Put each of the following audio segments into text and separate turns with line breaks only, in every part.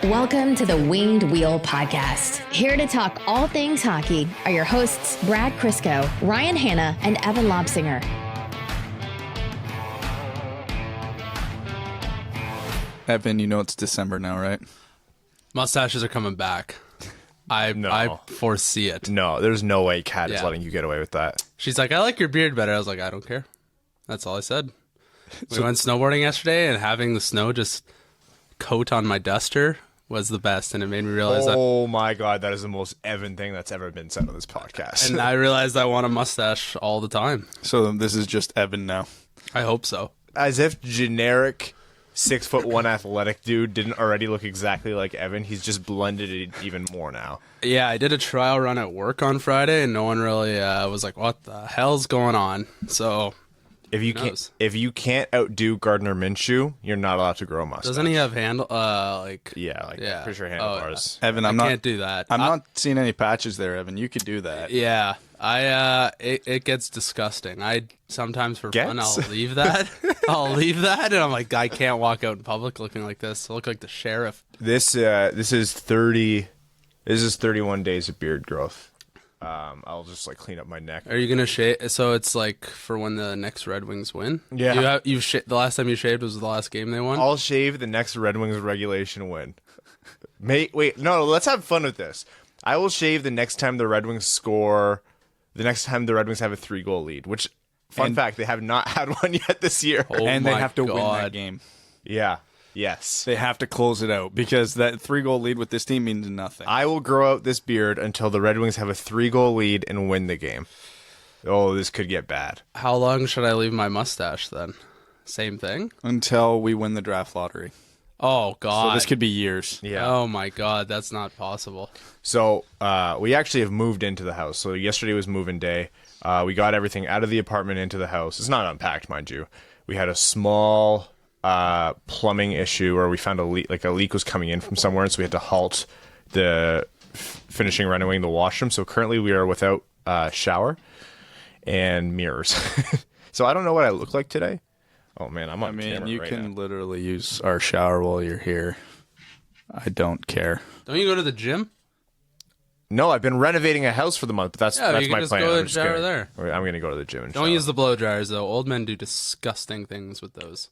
Welcome to the Winged Wheel Podcast. Here to talk all things hockey are your hosts, Brad Crisco, Ryan Hanna, and Evan Lobsinger.
Evan, you know it's December now, right?
Mustaches are coming back. I foresee it.
No, there's no way Kat is letting you get away with that.
She's like, I like your beard better. I was like, I don't care. That's all I said. We went snowboarding yesterday, and having the snow just coat on my duster was the best, and it made me realize
Oh my god, that is the most Evan thing that's ever been said on this podcast.
and I realized I want a mustache all the time.
So this is just Evan now.
I hope so.
As if generic 6'1" athletic dude didn't already look exactly like Evan. He's just blended it even more now.
Yeah, I did a trial run at work on Friday, and no one really was like, what the hell's going on? So
If you can't outdo Gardner Minshew, you're not allowed to grow a mustache.
doesn't he have handle
pretty sure handlebars.
Evan,
I can't do that.
I'm not seeing any patches there, Evan. You could do that.
Yeah, it gets disgusting. I sometimes for fun I'll leave that. And I'm like, I can't walk out in public looking like this. I look like the sheriff.
This is 31 days of beard growth. I'll just clean up my neck.
Are you gonna shave? So it's like for when the next Red Wings win.
Yeah,
the last time you shaved was the last game they won.
I'll shave the next Red Wings regulation win. Wait, no, let's have fun with this. I will shave the next time the Red Wings score. The next time the Red Wings have a 3-goal lead, which, fun fact, they have not had one yet this year.
And they have to win that game.
Yeah. Yes.
They have to close it out because that 3-goal lead with this team means nothing.
I will grow out this beard until the Red Wings have a 3-goal lead and win the game. Oh, this could get bad.
How long should I leave my mustache then? Same thing?
Until we win the draft lottery.
Oh, God.
So this could be years.
Yeah.
Oh, my God. That's not possible.
So we actually have moved into the house. So yesterday was move-in day. We got everything out of the apartment into the house. It's not unpacked, mind you. We had a small plumbing issue where we found a leak. Like a leak was coming in from somewhere, and so we had to halt the finishing renovating the washroom. So currently we are without shower and mirrors. So I don't know what I look like today. Oh man, I'm on camera
you
right
can
now.
literally use our shower while you're here. I don't care.
Don't you go to the gym?
No, I've been renovating a house for the month, but that's
you
my
can just
plan.
go to
I'm
the
just
shower
kidding.
there.
I'm going to go to the gym and
Don't
shower.
use the blow dryers, though. Old men do disgusting things with those.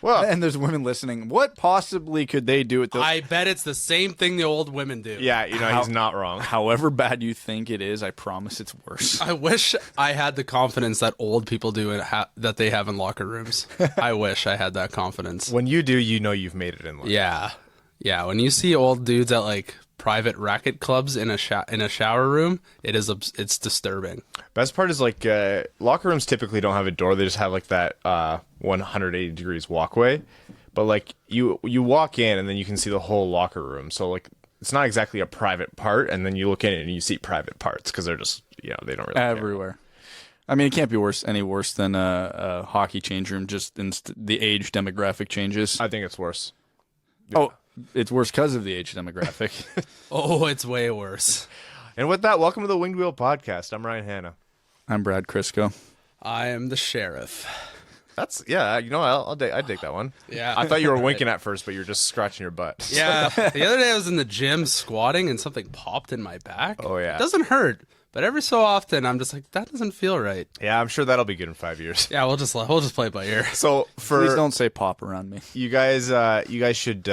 Well,
And there's women listening. What possibly could they do with those?
I bet it's the same thing the old women do.
yeah, he's not wrong.
However bad you think it is, I promise it's worse.
I wish I had the confidence that old people do that they have in locker rooms. I wish I had that confidence.
When you do, you know you've made it in life.
Yeah. Yeah, when you see old dudes at like private racket clubs in a shower room, it's disturbing.
Best part is locker rooms typically don't have a door. They just have like that 180 degrees walkway. But like you walk in and then you can see the whole locker room. So like it's not exactly a private part, and then you look in it and you see private parts because they're just they don't really
Everywhere. I mean, it can't be any worse than a hockey change room. Just in the age demographic changes.
I think it's worse.
Oh, it's worse because of the age demographic.
Oh, it's way worse.
And with that, welcome to the Winged Wheel Podcast. I'm Ryan Hanna.
I'm Brad Crisco.
I am the sheriff.
That's I'd take that one.
Yeah.
I thought you were winking at first, but you were just scratching your butt.
Yeah. The other day I was in the gym squatting and something popped in my back.
Oh, yeah.
It doesn't hurt, but every so often I'm just like, that doesn't feel right.
Yeah, I'm sure that'll be good in 5 years.
Yeah, we'll just play it by ear.
So
Please don't say pop around me.
you guys should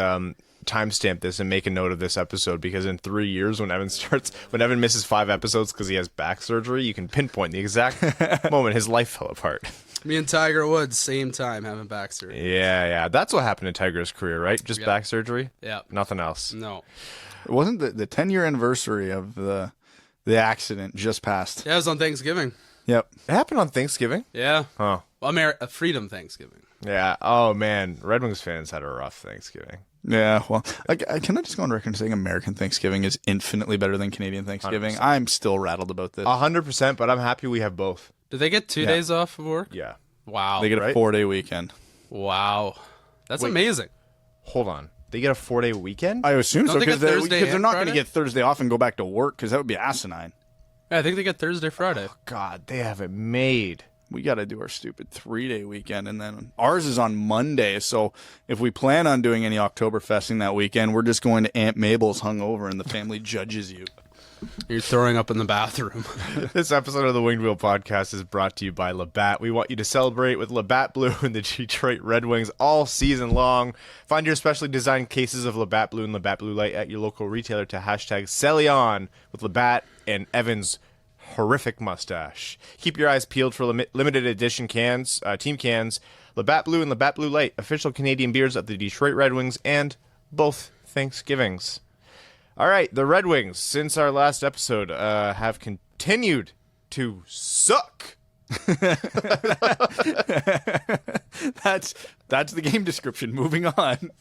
timestamp this and make a note of this episode, because in 3 years when Evan misses 5 episodes because he has back surgery, you can pinpoint the exact moment his life fell apart.
Me and Tiger Woods, same time, having back surgery.
Yeah, that's what happened in Tiger's career, right? Just back surgery.
Yeah.
Nothing else.
No.
It wasn't the 10-year anniversary of the accident just passed.
Yeah, it was on Thanksgiving.
Yep.
It happened on Thanksgiving.
Yeah.
Oh,
Well, Freedom Thanksgiving.
yeah. Oh man, Red Wings fans had a rough Thanksgiving.
Yeah, well, can I just go on record saying American Thanksgiving is infinitely better than Canadian Thanksgiving?
100%.
I'm still rattled about this.
100%, but I'm happy we have both.
Did they get 2 days off of work?
Yeah.
Wow.
They get a
right?
4-day weekend.
Wow. That's amazing.
Hold on. They get a 4-day weekend?
I assume
Don't
so
they
because
get
they're,
Thursday
'cause they're
and
not going to
Friday?
get Thursday off and go back to work because that would be asinine.
Yeah, I think they get Thursday, Friday.
God, they have it made.
we got to do our stupid 3-day weekend, and then ours is on Monday. So if we plan on doing any Oktoberfesting that weekend, we're just going to Aunt Mabel's hungover, and the family judges you.
You're throwing up in the bathroom.
This episode of the Winged Wheel Podcast is brought to you by Labatt. We want you to celebrate with Labatt Blue and the Detroit Red Wings all season long. Find your specially designed cases of Labatt Blue and Labatt Blue Light at your local retailer to hashtag #SellYon with Labatt and Evan's horrific mustache. Keep your eyes peeled for limited edition cans, team cans, Labatt Blue and Labatt Blue Light, official Canadian beers of the Detroit Red Wings and both Thanksgivings. All right, the Red Wings, since our last episode, have continued to suck.
That's the game description. Moving on.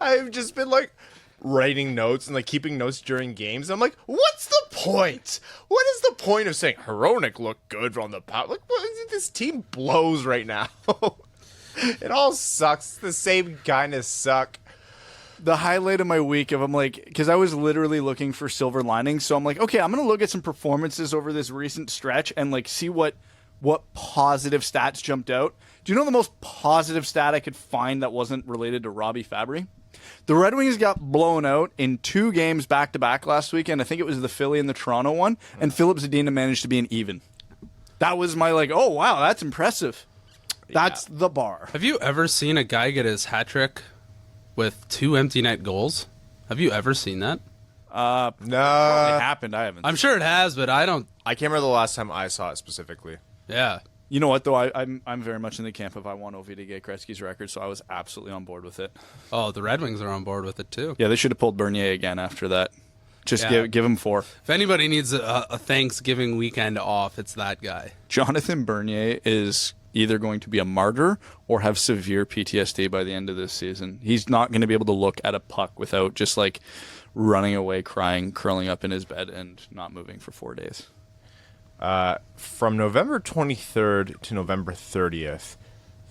I've just been like writing notes and like keeping notes during games. I'm like, what's the point? What is the point of saying Hronek looked good from the power? Like, this team blows right now. It all sucks. It's the same kind of suck.
The highlight of my week of I'm like, because I was literally looking for silver linings, so I'm like, okay, I'm gonna look at some performances over this recent stretch and like see what positive stats jumped out. Do you know the most positive stat I could find that wasn't related to Robbie Fabry? The Red Wings got blown out in 2 games back to back last weekend. I think it was the Philly and the Toronto one, and Philip Zadina managed to be an even. That was my like, oh wow, that's impressive. That's the bar.
Have you ever seen a guy get his hat trick with 2 empty net goals? Have you ever seen that?
No.
It happened. I haven't.
I'm sure it has, but I don't.
I can't remember the last time I saw it specifically.
Yeah.
You know what though? I'm very much in the camp of I want Ovi to get Gretzky's record, so I was absolutely on board with it.
Oh, the Red Wings are on board with it too.
Yeah, they should have pulled Bernier again after that. Just
Yeah.
give him 4.
If anybody needs a Thanksgiving weekend off, it's that guy.
Jonathan Bernier is either going to be a martyr or have severe PTSD by the end of this season. He's not going to be able to look at a puck without just like running away, crying, curling up in his bed, and not moving for 4 days.
From November 23rd to November 30th,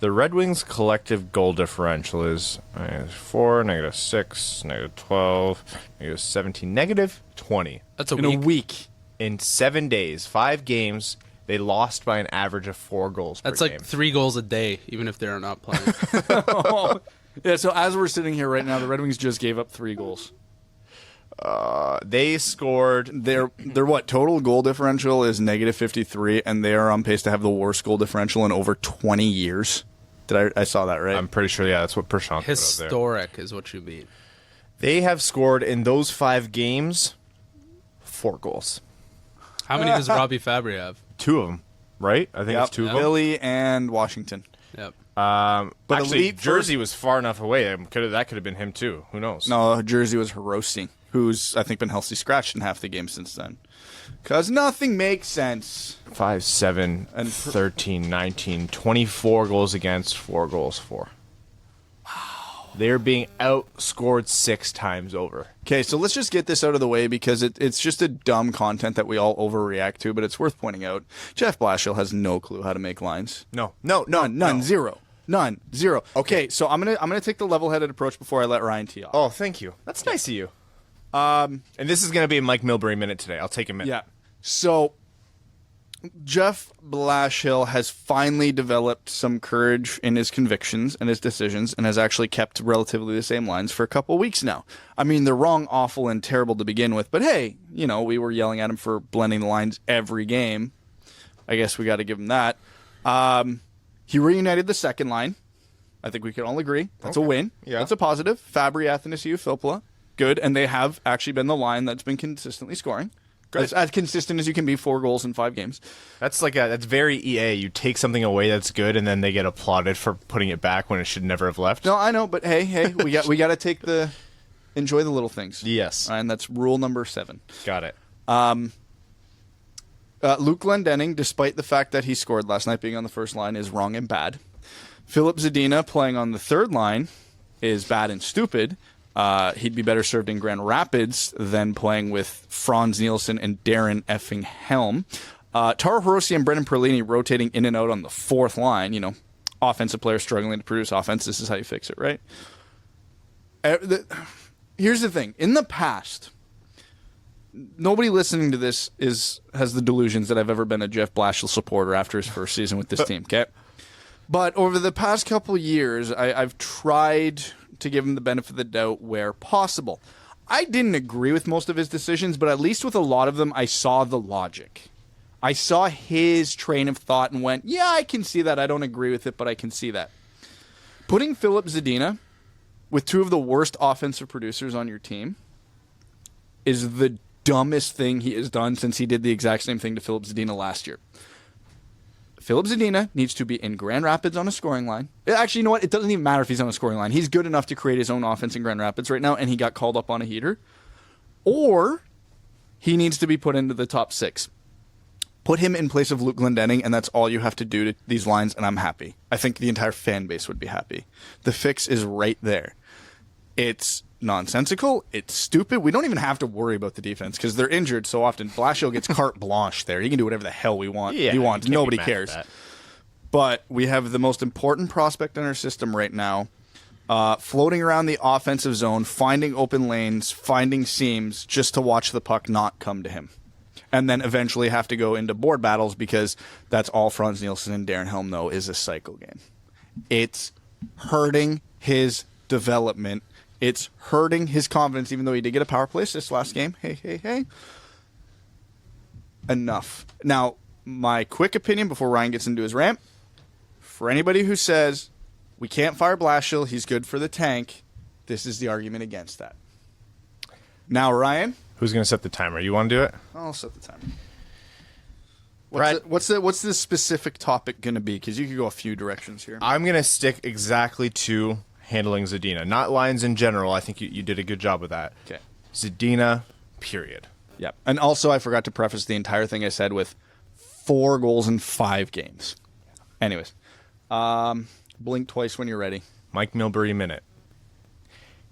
the Red Wings' collective goal differential is -4, -6, -12, -17, -20.
That's a
In
week.
a week.
In 7 days, 5 games, they lost by an average of 4 goals
That's
per
like
game.
3 goals a day, even if they're not playing.
Yeah, so as we're sitting here right now, the Red Wings just gave up 3 goals.
They scored.
Their what total goal differential is -53, and they are on pace to have the worst goal differential in over 20 years. I saw that right?
I'm pretty sure, yeah, that's what Prashant put up there.
Historic is what you mean.
They have scored in those 5 games 4 goals.
How many does Robbie Fabry have?
2 of them, right? I think it's 2 of them.
Philly and Washington.
Yep.
But actually,
elite
Jersey was far enough away. That could have been him too. Who knows?
No, Jersey was Hiroshi, who's I think been healthy scratched in half the game since then. Because nothing makes sense.
5, 7,
And
13, 19, 24 goals against, 4 goals for. Wow. They're being outscored 6 times over.
Okay, so let's just get this out of the way because it's just a dumb content that we all overreact to, but it's worth pointing out. Jeff Blashill has no clue how to make lines.
None,
Zero. None. Zero. Okay, so I'm gonna take the level-headed approach before I let Ryan tee off.
Oh, thank you. That's nice of you. And this is going to be a Mike Milbury minute today. I'll take a minute.
Yeah. So Jeff Blashill has finally developed some courage in his convictions and his decisions and has actually kept relatively the same lines for a couple weeks now. I mean, they're wrong, awful, and terrible to begin with, but hey, we were yelling at him for blending the lines every game. I guess we got to give him that. He reunited the second line. I think we can all agree. That's a win.
Yeah.
That's a positive. Fabry, Athanasiou, Filppula. Good, and they have actually been the line that's been consistently scoring. As consistent as you can be, 4 goals in 5 games.
That's that's very EA. You take something away that's good, and then they get applauded for putting it back when it should never have left.
No, I know, but hey, we got to enjoy the little things.
Yes,
And that's rule number 7.
got it.
Luke Glendening, despite the fact that he scored last night being on the first line, is wrong and bad. Philip Zadina playing on the third line is bad and stupid. He'd be better served in Grand Rapids than playing with Franz Nielsen and Darren effing Helm. Taro Hirose and Brendan Perlini rotating in and out on the fourth line. Offensive players struggling to produce offense. This is how you fix it, right? Here's the thing. In the past, nobody listening to this has the delusions that I've ever been a Jeff Blashill supporter after his first season with this team, okay? But over the past couple of years, I've tried to give him the benefit of the doubt where possible. I didn't agree with most of his decisions, but at least with a lot of them, I saw the logic. I saw his train of thought and went, yeah, I can see that. I don't agree with it, but I can see that. Putting Filip Zadina with two of the worst offensive producers on your team is the dumbest thing he has done since he did the exact same thing to Filip Zadina last year. Filip Zadina needs to be in Grand Rapids on a scoring line. Actually, you know what? It doesn't even matter if he's on a scoring line. He's good enough to create his own offense in Grand Rapids right now, and he got called up on a heater. Or he needs to be put into the top 6. Put him in place of Luke Glendening, and that's all you have to do to these lines, and I'm happy. I think the entire fan base would be happy. The fix is right there. It's nonsensical. It's stupid. We don't even have to worry about the defense because they're injured so often. Blashill gets carte blanche there. He can do whatever the hell he wants. Nobody cares. But we have the most important prospect in our system right now, floating around the offensive zone, finding open lanes, finding seams, just to watch the puck not come to him. And then eventually have to go into board battles because that's all Franz Nielsen and Darren Helm know is a cycle game. It's hurting his development. It's hurting his confidence, even though he did get a power play assist last game. Hey. Enough. Now, my quick opinion before Ryan gets into his rant. For anybody who says, we can't fire Blashill, he's good for the tank, this is the argument against that. Now, Ryan.
Who's going to set the timer? You want to do it?
I'll set the timer. What's the specific topic going to be? Because you could go a few directions here.
I'm going to stick exactly to handling Zadina. Not lines in general. I think you did a good job with that.
Okay.
Zadina, period.
Yep. And also, I forgot to preface the entire thing I said with 4 goals in 5 games. Anyways. Blink twice when you're ready.
Mike Milbury minute.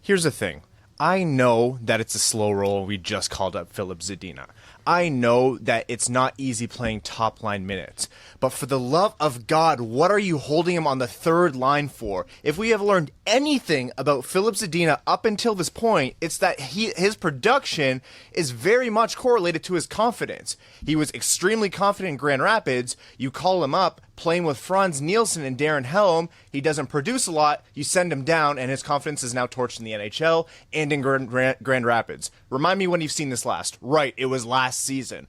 Here's the thing. I know that it's a slow roll. We just called up Filip Zadina. I know that it's not easy playing top line minutes. But for the love of God, what are you holding him on the third line for? If we have learned anything about Filip Zadina up until this point, it's that his production is very much correlated to his confidence. He was extremely confident in Grand Rapids. You call him up, playing with Franz Nielsen and Darren Helm. He doesn't produce a lot. You send him down, and his confidence is now torched in the NHL and in Grand Rapids. Remind me when you've seen this last. Right, it was last season.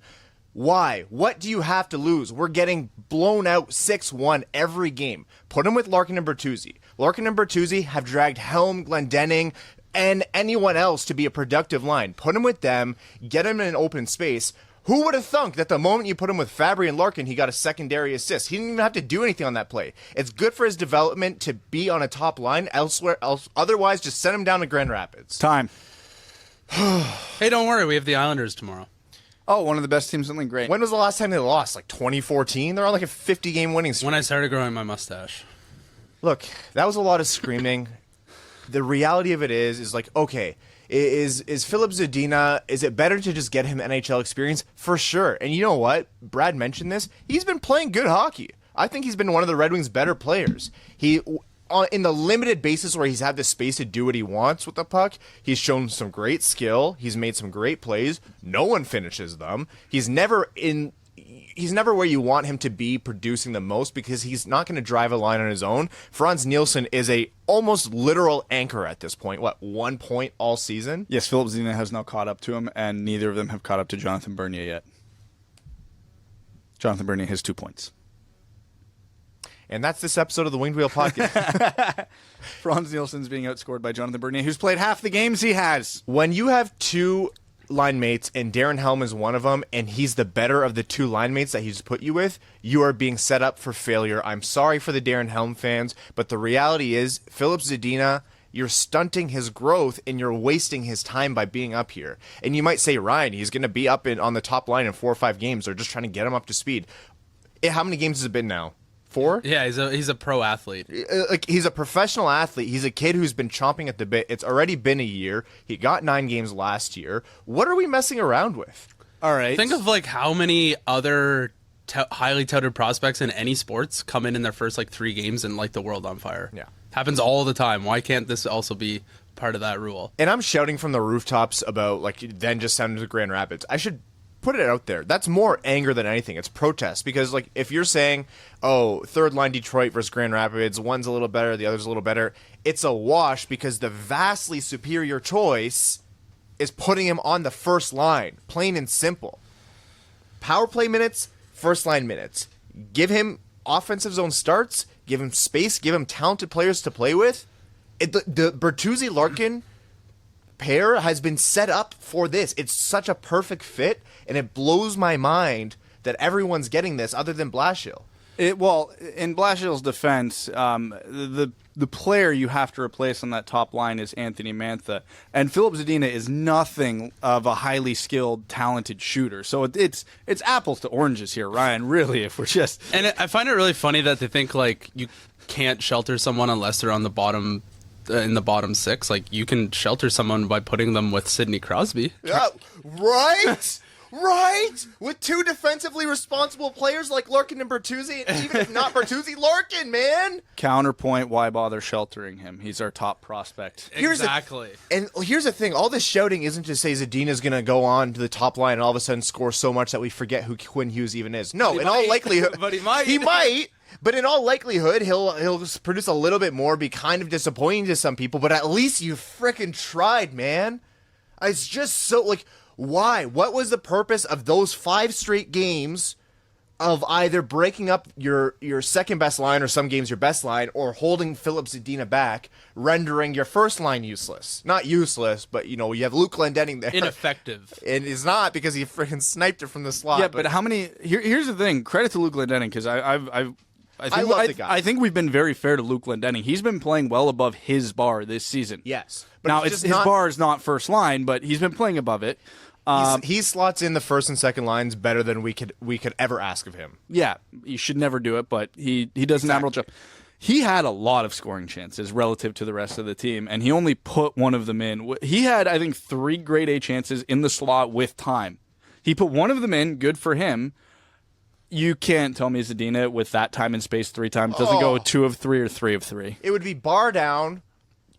Why? What do you have to lose? We're getting blown out 6-1 every game. Put him with Larkin and Bertuzzi. Larkin and Bertuzzi have dragged Helm, Glendening, and anyone else to be a productive line. Put him with them. Get him in an open space. Who would have thunk that the moment you put him with Fabry and Larkin, he got a secondary assist? He didn't even have to do anything on that play. It's good for his development to be on a top line elsewhere. Otherwise, just send him down to Grand Rapids.
Time.
Hey, don't worry. We have the Islanders tomorrow.
Oh, one of the best teams in the league. Great.
When was the last time they lost? Like 2014? They're on like a 50-game winning streak.
When I started growing my mustache.
Look, that was a lot of screaming. The reality of it is like, okay, is Filip Zadina, is it better to just get him NHL experience? For sure. And you know what? Brad mentioned this. He's been playing good hockey. I think he's been one of the Red Wings' better players. In the limited basis where he's had the space to do what he wants with the puck, he's shown some great skill. He's made some great plays. No one finishes them. He's never where you want him to be producing the most because he's not going to drive a line on his own. Franz Nielsen is a almost literal anchor at this point. 1 point all season?
Yes, Filip Zadina has now caught up to him, and neither of them have caught up to Jonathan Bernier yet. Jonathan Bernier has 2 points.
And that's this episode of the Winged Wheel Podcast.
Franz Nielsen's being outscored by Jonathan Bernier, who's played half the games he has.
When you have 2 line mates and Darren Helm is one of them, and he's the better of the 2 line mates that he's put you with, you are being set up for failure. I'm sorry for the Darren Helm fans, but the reality is Filip Zadina, you're stunting his growth and you're wasting his time by being up here. And you might say, Ryan, he's going to be up on the top line in 4 or 5 games. They're just trying to get him up to speed. How many games has it been now? 4?
Yeah, he's a pro athlete.
He's a professional athlete. He's a kid who's been chomping at the bit. It's already been a year. He got 9 games last year. What are we messing around with?
All right.
Think of how many other highly touted prospects in any sports come in their first 3 games and light the world on fire.
Yeah.
Happens all the time. Why can't this also be part of that rule?
And I'm shouting from the rooftops about, like, then just send them to Grand Rapids. I should put it out there. That's more anger than anything. It's protest. Because, like, if you're saying, oh, third line Detroit versus Grand Rapids, one's a little better, the other's a little better, it's a wash because the vastly superior choice is putting him on the first line. Plain and simple. Power play minutes, first line minutes. Give him offensive zone starts, give him space, give him talented players to play with. The Bertuzzi-Larkin pair has been set up for this. It's such a perfect fit, and it blows my mind that everyone's getting this other than Blashill.
Well, in Blashill's defense, the player you have to replace on that top line is Anthony Mantha, and Philip Zadina is nothing of a highly skilled, talented shooter. So it's apples to oranges here, Ryan. Really, if we're just
I find it really funny that they think like you can't shelter someone unless they're on the bottom. In the bottom six, like you can shelter someone by putting them with Sidney Crosby.
Yeah, right? Right? With two defensively responsible players like Larkin and Bertuzzi, and even if not Bertuzzi, Larkin, man!
counterpoint. Why bother sheltering him? He's our top prospect.
Exactly.
And here's the thing. All this shouting isn't to say Zadina's going to go on to the top line and all of a sudden score so much that we forget who Quinn Hughes even is. No, in all likelihood...
But he might.
He might. But in all likelihood, he'll produce a little bit more, be kind of disappointing to some people, but at least you frickin' tried, man. It's just so, like, why? What was the purpose of those 5 straight games of either breaking up your second best line or some games your best line or holding Philip Zadina back, rendering your first line useless? Not useless, but, you know, you have Luke Glendening there.
Ineffective.
And it's not because he freaking sniped it from the slot.
Yeah, but how many? Here's the thing. Credit to Luke Glendening because I think we've been very fair to Luke Glendening. He's been playing well above his bar this season.
Yes.
But now his bar is not first line, but he's been playing above it.
He slots in the first and second lines better than we could ever ask of him.
Yeah, you should never do it, but he does an admirable job. He had a lot of scoring chances relative to the rest of the team, and he only put one of them in. He had, I think, 3 grade A chances in the slot with time. He put one of them in, good for him. You can't tell me Zadina with that time and space 3 times doesn't go 2 of 3 or 3 of 3.
It would be bar down.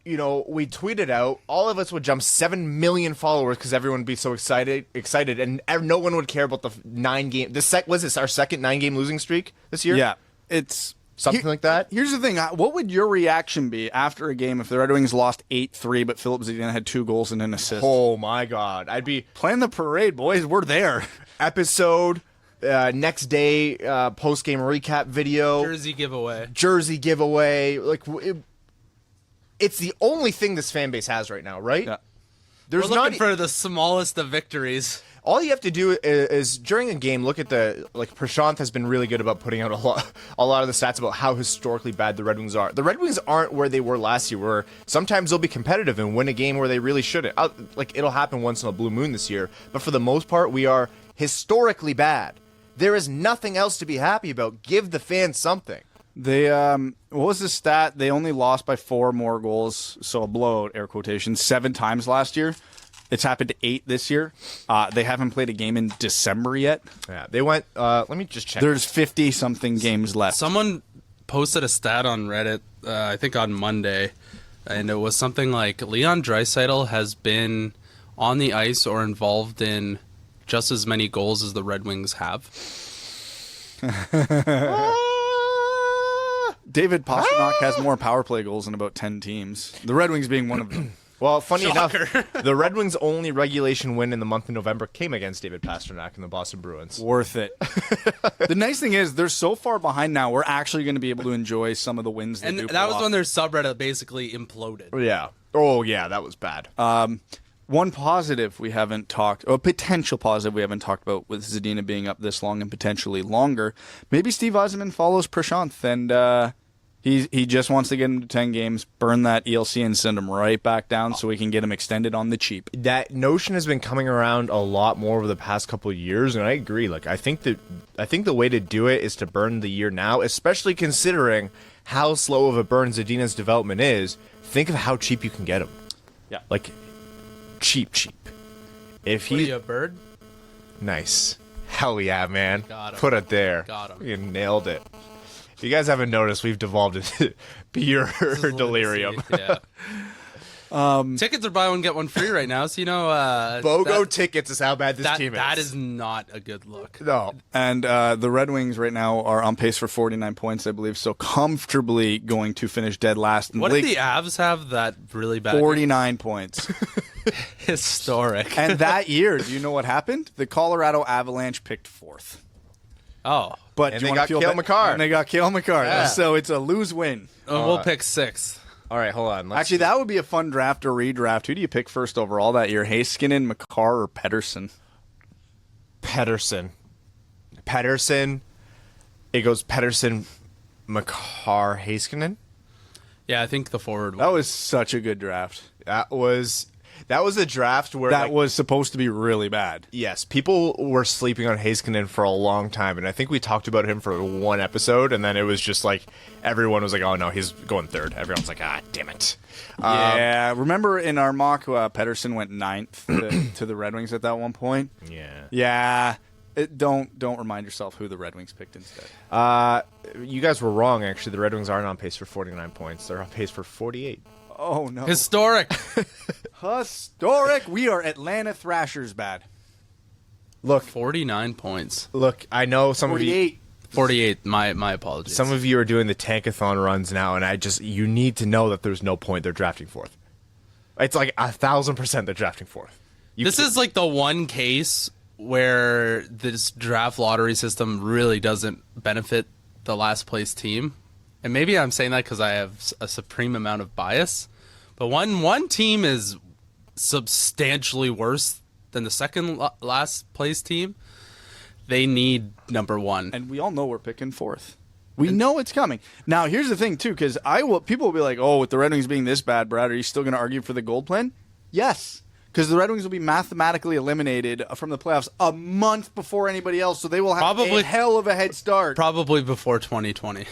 You know, we tweeted out, all of us would jump 7 million followers because everyone would be so excited, and no one would care about the 9-game. Was this our second 9-game losing streak this year?
Yeah, it's
something like that.
Here's the thing: what would your reaction be after a game if the Red Wings lost 8-3, but Philip Zadina had 2 goals and an assist?
Oh my God, I'd be
playing the parade, boys. We're there.
Episode. Next day, post-game recap video. Jersey giveaway. Like, it's the only thing this fan base has right now, right?
Yeah.
We're looking for the smallest of victories.
All you have to do is during a game, look at Prashant has been really good about putting out a lot of the stats about how historically bad the Red Wings are. The Red Wings aren't where they were last year, where sometimes they'll be competitive and win a game where they really shouldn't. It'll happen once in a blue moon this year, but for the most part, we are historically bad. There is nothing else to be happy about. Give the fans something.
They what was the stat? They only lost by 4 more goals, so a blowout, air quotations, 7 times last year. It's happened to 8 this year. They haven't played a game in December yet.
Yeah, they went. Let me just check.
There's 50-something games left.
Someone posted a stat on Reddit, I think on Monday, and it was something like Leon Draisaitl has been on the ice or involved in just as many goals as the Red Wings have.
David Pastrnak has more power play goals in about 10 teams. The Red Wings being one of them.
Well, funny enough, the Red Wings' only regulation win in the month of November came against David Pastrnak and the Boston Bruins.
Worth it. The nice thing is they're so far behind now, we're actually going to be able to enjoy some of the wins.
And that was when their subreddit basically imploded.
Yeah. Oh, yeah, that was bad.
One positive we haven't talked, or potential positive we haven't talked about with Zadina being up this long and potentially longer. Maybe Steve Yzerman follows Prashant and he just wants to get him to 10 games, burn that ELC and send him right back down so we can get him extended on the cheap.
That notion has been coming around a lot more over the past couple of years, and I agree. Like I think the way to do it is to burn the year now, especially considering how slow of a burn Zadina's development is. Think of how cheap you can get him.
Yeah.
Like cheap. If
What are
he
you, a bird?
Nice. Hell yeah, man.
Got him.
Put it there.
Got him.
You nailed it. If you guys haven't noticed, we've devolved into pure delirium.
Yeah. Tickets are buy one get one free right now, so
BOGO tickets is how bad this team is.
That is not a good look.
No.
And the Red Wings right now are on pace for 49 points, I believe, so comfortably going to finish dead last in the
What
league.
did the Avs have that really bad?
49 points.
Historic.
And that year, do you know what happened? The Colorado Avalanche picked 4th.
Oh.
But
And
do you
they
wanna
got
feel
Cale
ba-
Makar.
And they got Cale Makar.
Yeah.
So it's a lose-win.
We'll pick 6th.
All right, hold on.
Actually, that would be a fun draft or redraft. Who do you pick first overall that year? Heiskanen, Makar, or Pettersson?
Pettersson. It goes Pettersson, Makar, Heiskanen.
Yeah, I think the forward
That
one.
was such a good draft.
That was a draft where
That was supposed to be really bad.
yes, people were sleeping on Heiskanen for a long time, and I think we talked about him for one episode, and then it was just like everyone was like, "Oh no, he's going 3rd." Everyone's like, "Ah, damn it."
Yeah, remember in our mock, Pettersson went 9th to the Red Wings at that one point?
Yeah.
Yeah. Don't remind yourself who the Red Wings picked instead.
You guys were wrong. Actually, the Red Wings aren't on pace for 49 points. They're on pace for 48.
Oh, no.
Historic.
Historic. We are Atlanta Thrashers bad.
Look,
49 points.
I know some of you.
48.
48. My apologies.
Some of you are doing the tankathon runs now, and you need to know that there's no point they're drafting 4th. It's like 1,000% they're drafting 4th.
This is like the one case where this draft lottery system really doesn't benefit the last place team. And maybe I'm saying that because I have a supreme amount of bias. But one team is substantially worse than the second last place team. They need number 1.
And we all know we're picking 4th. We know it's coming. Now, here's the thing, too, because people will be like, oh, with the Red Wings being this bad, Brad, are you still going to argue for the gold plan? Yes. Because the Red Wings will be mathematically eliminated from the playoffs a month before anybody else, so they will have a hell of a head start.
Probably before 2020.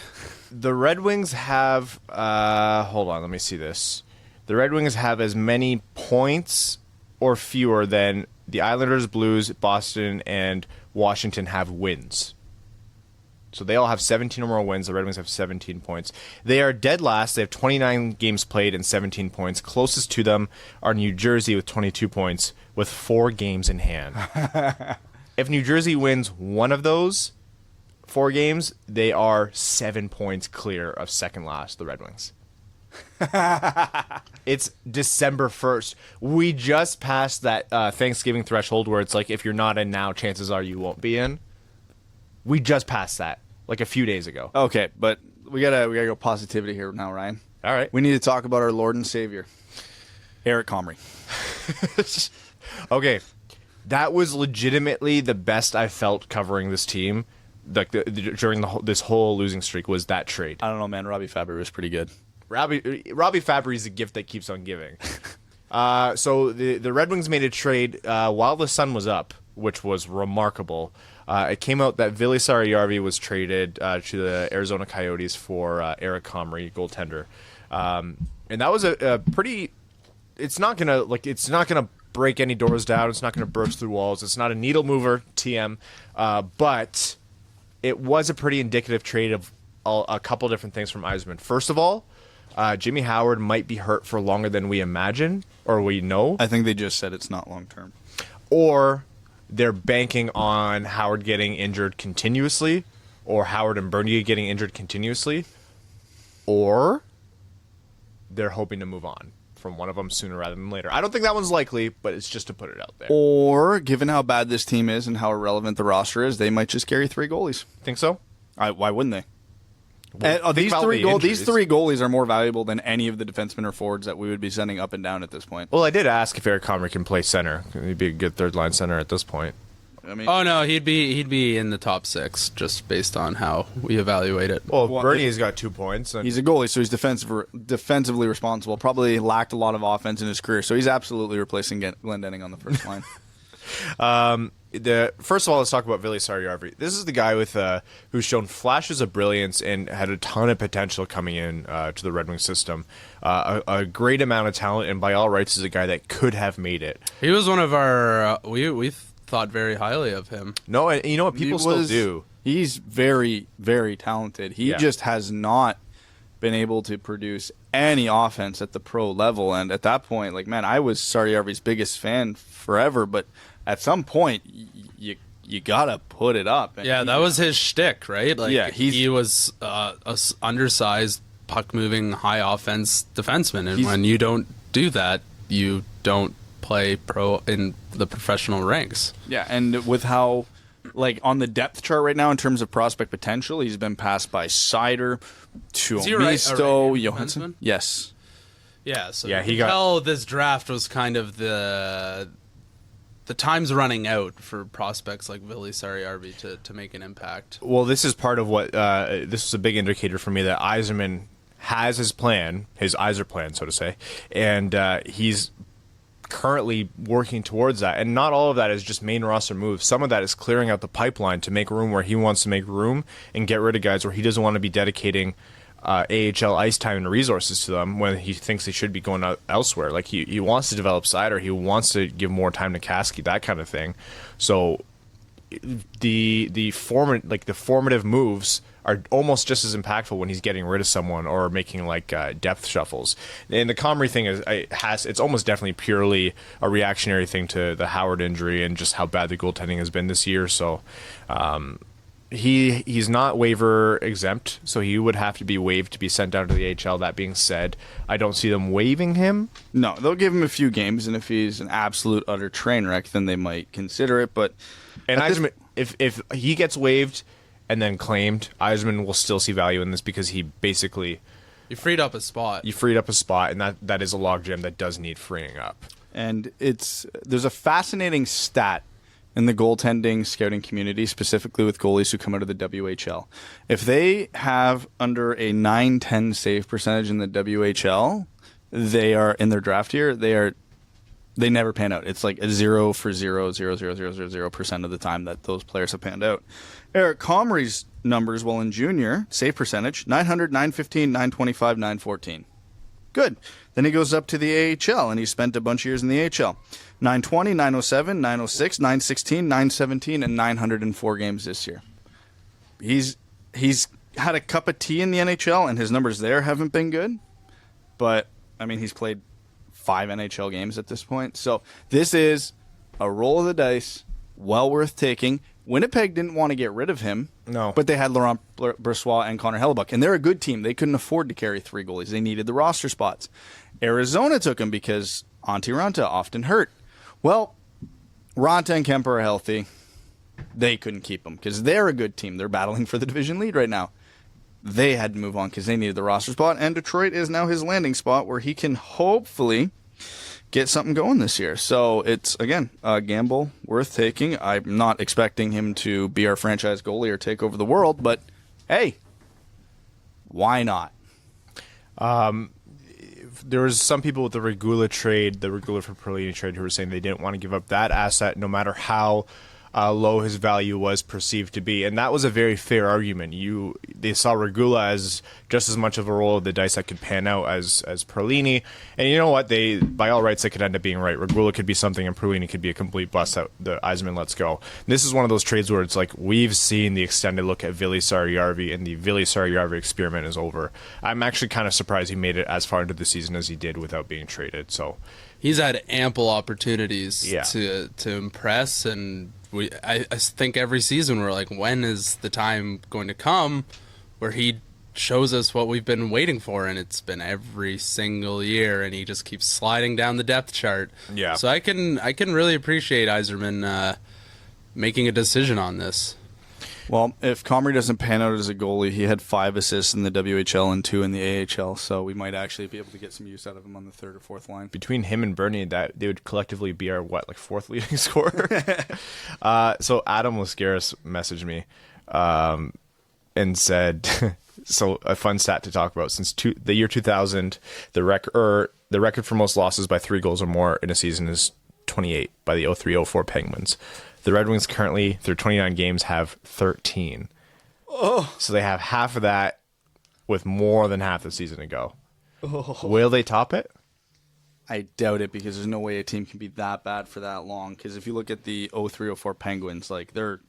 The Red Wings have. Hold on, let me see this. The Red Wings have as many points or fewer than the Islanders, Blues, Boston, and Washington have wins. So they all have 17 or more wins. The Red Wings have 17 points. They are dead last. They have 29 games played and 17 points. Closest to them are New Jersey with 22 points with 4 games in hand. If New Jersey wins one of those 4 games, they are 7 points clear of second last, the Red Wings. It's December 1st. We just passed that Thanksgiving threshold where it's like if you're not in now, chances are you won't be in. We just passed that like a few days ago.
Okay, but we gotta go positivity here now, Ryan.
All right.
We need to talk about our Lord and Savior, Eric Comrie.
Okay. That was legitimately the best I felt covering this team like during this whole losing streak was that trade.
I don't know, man. Robbie Fabry was pretty good.
Robbie Fabry is a gift that keeps on giving. So the Red Wings made a trade while the sun was up, which was remarkable. It came out that Ville Saarijarvi was traded to the Arizona Coyotes for Eric Comrie, goaltender, and that was a pretty. It's not gonna break any doors down. It's not gonna burst through walls. It's not a needle mover, TM, but it was a pretty indicative trade of a couple different things from Yzerman. First of all, Jimmy Howard might be hurt for longer than we imagine or we know.
I think they just said it's not long term.
Or they're banking on Howard getting injured continuously, or Howard and Bernier getting injured continuously, or they're hoping to move on from one of them sooner rather than later. I don't think that one's likely, but it's just to put it out there.
Or, given how bad this team is and how irrelevant the roster is, they might just carry 3 goalies.
Think so?
Why wouldn't they?
Well,
These three goalies are more valuable than any of the defensemen or forwards that we would be sending up and down at this point.
Well, I did ask if Eric Comrie can play center. He'd be a good third-line center at this point.
I mean,
Oh no, he'd be in the top 6 just based on how we evaluate it.
Well, Bernier's got 2 points. And
he's a goalie, so he's defensively responsible. Probably lacked a lot of offense in his career, so he's absolutely replacing Glendening on the first line.
First of all, let's talk about Ville Saarijarvi. This is the guy with who's shown flashes of brilliance and had a ton of potential coming in to the Red Wings system. A great amount of talent, and by all rights, is a guy that could have made it.
He was one of our we thought very highly of him.
No, and you know what? People still do.
He's very, very talented. He just has not been able to produce any offense at the pro level. And at that point, like, man, I was Sarjärvi's biggest fan forever, but at some point, you gotta put it up. And
that was his shtick, right? Like, he was a undersized, puck-moving, high offense defenseman, and when you don't do that, you don't play pro in the professional ranks.
Yeah, and with how, like, on the depth chart right now in terms of prospect potential, he's been passed by Seider, Tuomisto, Johansson. Yes.
Yeah, so you can tell this draft was kind of the time's running out for prospects like Ville Sarjärvi to make an impact.
Well, this is part of what this is a big indicator for me that Yzerman has his plan, his Yzer plan, so to say, and he's currently working towards that. And not all of that is just main roster moves. Some of that is clearing out the pipeline to make room where he wants to make room and get rid of guys where he doesn't want to be dedicating AHL ice time and resources to them when he thinks they should be going out elsewhere. Like he wants to develop Seider, he wants to give more time to Kasky, that kind of thing. So the formative moves are almost just as impactful when he's getting rid of someone or making like depth shuffles. And the Comrie thing it's almost definitely purely a reactionary thing to the Howard injury and just how bad the goaltending has been this year. So he's not waiver exempt, so he would have to be waived to be sent down to the AHL. That being said, I don't see them waiving him.
No, they'll give him a few games, and if he's an absolute utter train wreck, then they might consider it. But
if he gets waived and then claimed, Yzerman will still see value in this because he basically...
You freed up a spot.
And that is a logjam that does need freeing up.
And there's a fascinating stat in the goaltending scouting community, specifically with goalies who come out of the WHL. If they have under a 9-10 save percentage in the WHL, they are, in their draft year, they never pan out. It's like a 0 for 0.00000% of the time that those players have panned out. Eric Comrie's numbers while in junior, save percentage, 900, 915, 925, 914. Good. Then he goes up to the AHL, and he spent a bunch of years in the AHL. 920, 907, 906, 916, 917, and 904 games this year. He's had a cup of tea in the NHL, and his numbers there haven't been good. But, I mean, he's played 5 NHL games at this point. So this is a roll of the dice, well worth taking. Winnipeg didn't want to get rid of him.
No.
But they had Laurent Brossoit and Connor Hellebuck, and they're a good team. They couldn't afford to carry 3 goalies. They needed the roster spots. Arizona took him because Antti Ranta often hurt. Well, Ranta and Kemper are healthy. They couldn't keep him because they're a good team. They're battling for the division lead right now. They had to move on because they needed the roster spot, and Detroit is now his landing spot where he can hopefully get something going this year. So it's, again, a gamble worth taking. I'm not expecting him to be our franchise goalie or take over the world, but hey, why not?
There was some people with the Regula trade, the Regula for Perlini trade, who were saying they didn't want to give up that asset no matter how low his value was perceived to be, and that was a very fair argument. They saw Regula as just as much of a roll of the dice that could pan out as Perlini, and you know what? By all rights, they could end up being right. Regula could be something, and Perlini could be a complete bust that the Yzerman lets go. And this is one of those trades where it's like we've seen the extended look at Ville Sarjärvi, and the Ville Sarjärvi experiment is over. I'm actually kind of surprised he made it as far into the season as he did without being traded. So
he's had ample opportunities to impress, and I think every season we're like, when is the time going to come where he shows us what we've been waiting for? And it's been every single year, and he just keeps sliding down the depth chart.
Yeah.
So I can really appreciate Yzerman making a decision on this.
Well, if Comrie doesn't pan out as a goalie, he had 5 assists in the WHL and 2 in the AHL, so we might actually be able to get some use out of him on the 3rd or 4th line.
Between him and Bernie, that they would collectively be our 4th leading scorer. So Adam Lascaris messaged me and said, so a fun stat to talk about. Since the year 2000, the record for most losses by 3 goals or more in a season is 28 by the 03-04 Penguins. The Red Wings currently, through 29 games, have 13.
Oh.
So they have half of that with more than half the season to go. Oh. Will they top it?
I doubt it, because there's no way a team can be that bad for that long. Because if you look at the 03-04 Penguins, like they're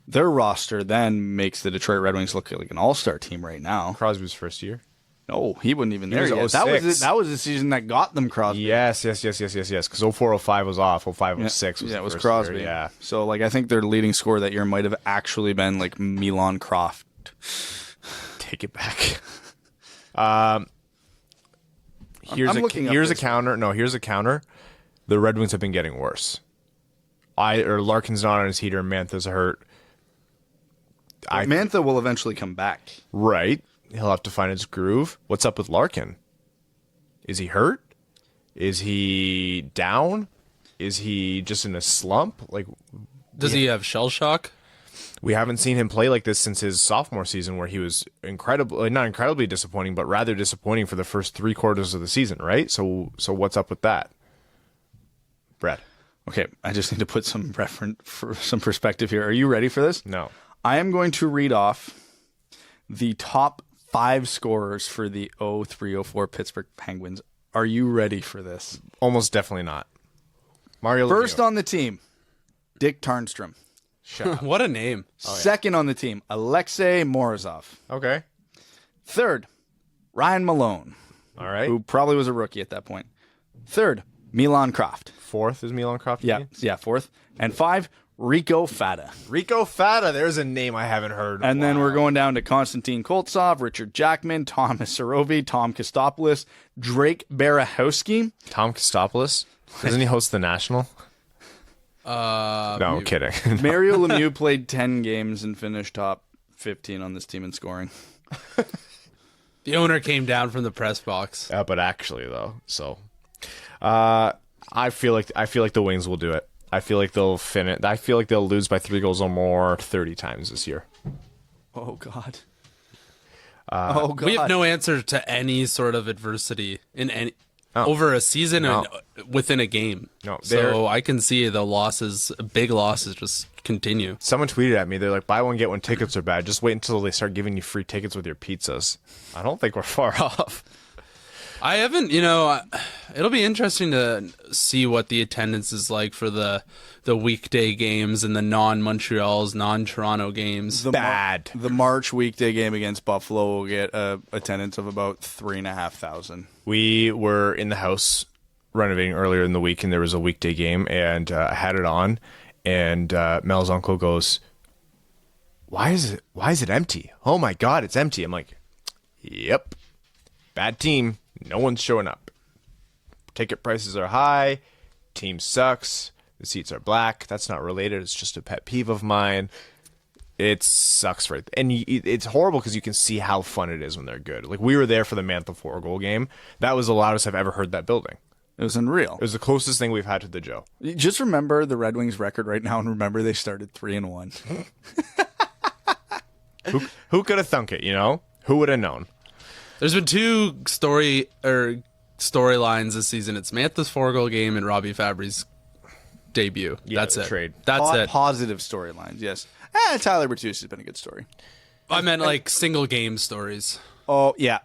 Their roster then makes the Detroit Red Wings look like an all-star team right now.
Crosby's first year.
No, he wasn't even there
was
yet.
06.
That was the season that got them Crosby.
Yes. Because 04-05 was off. 05-06 was
it was
the first
Crosby.
year. Yeah.
So, like, I think their leading scorer that year might have actually been, like, Milan Croft.
Take it back.
I'm looking up
Here's a
this.
counter. No, here's a counter. The Red Wings have been getting worse. Larkin's not on his heater. Mantha's hurt.
Mantha will eventually come back.
Right. He'll have to find his groove. What's up with Larkin? Is he hurt? Is he down? Is he just in a slump? Like,
Does he have shell shock?
we haven't seen him play like this since his sophomore season, where he was not incredibly disappointing, but rather disappointing for the first 3 quarters of the season, right? So what's up with that, Brett?
Okay, I just need to put some perspective here. Are you ready for this?
No.
I am going to read off the top 5 scorers for the 03-04 Pittsburgh Penguins. Are you ready for this?
Almost definitely not. Mario
First
Lemieux.
on the team, Dick Tarnstrom.
Shut up.
What a name.
Second on the team, Alexei Morozov.
Okay.
Third, Ryan Malone,
All right.
who probably was a rookie at that point. Third, Milan Croft.
Fourth is Milan Croft.
Yeah, fourth. And 5, Rico Fata.
Rico Fata. There's a name I haven't heard.
And then we're going down to Konstantin Koltsov, Richard Jackman, Thomas Sorovi, Tom Kostopoulos, Drake Barahowski.
Tom Kostopoulos. Doesn't he host the National? No, I'm kidding.
Mario Lemieux played 10 games and finished top 15 on this team in scoring.
The owner came down from the press box.
But actually, though, so I feel like the Wings will do it. I feel like they'll finish. I feel like they'll lose by 3 goals or more 30 times this year.
Oh, God.
We have no answer to any sort of adversity in any over a season and within a game.
No,
so I can see the big losses just continue.
Someone tweeted at me. They're like, "Buy one get one tickets are bad. Just wait until they start giving you free tickets with your pizzas." I don't think we're far off.
I haven't, it'll be interesting to see what the attendance is like for the weekday games and the non-Montreal's, non-Toronto games.
The March weekday game against Buffalo will get attendance of about 3,500.
We were in the house renovating earlier in the week, and there was a weekday game, and I had it on, and Mel's uncle goes, why is it empty? Oh my God, it's empty. I'm like, yep, bad team. No one's showing up. Ticket prices are high. Team sucks. The seats are black. That's not related. It's just a pet peeve of mine. It sucks, right? And it's horrible because you can see how fun it is when they're good. Like, we were there for the Mantha 4-goal game. That was the loudest I've ever heard that building.
It was unreal.
It was the closest thing we've had to the Joe.
Just remember the Red Wings record right now, and remember they started 3-1.
Who could have thunk it, Who would have known?
There's been 2 storylines this season. It's Mantha's 4-goal game and Robbie Fabry's debut.
Yeah,
That's it.
trade.
That's it.
Positive storylines, yes. Tyler Bertuzzi has been a good story.
I meant like single game stories.
Oh, yeah.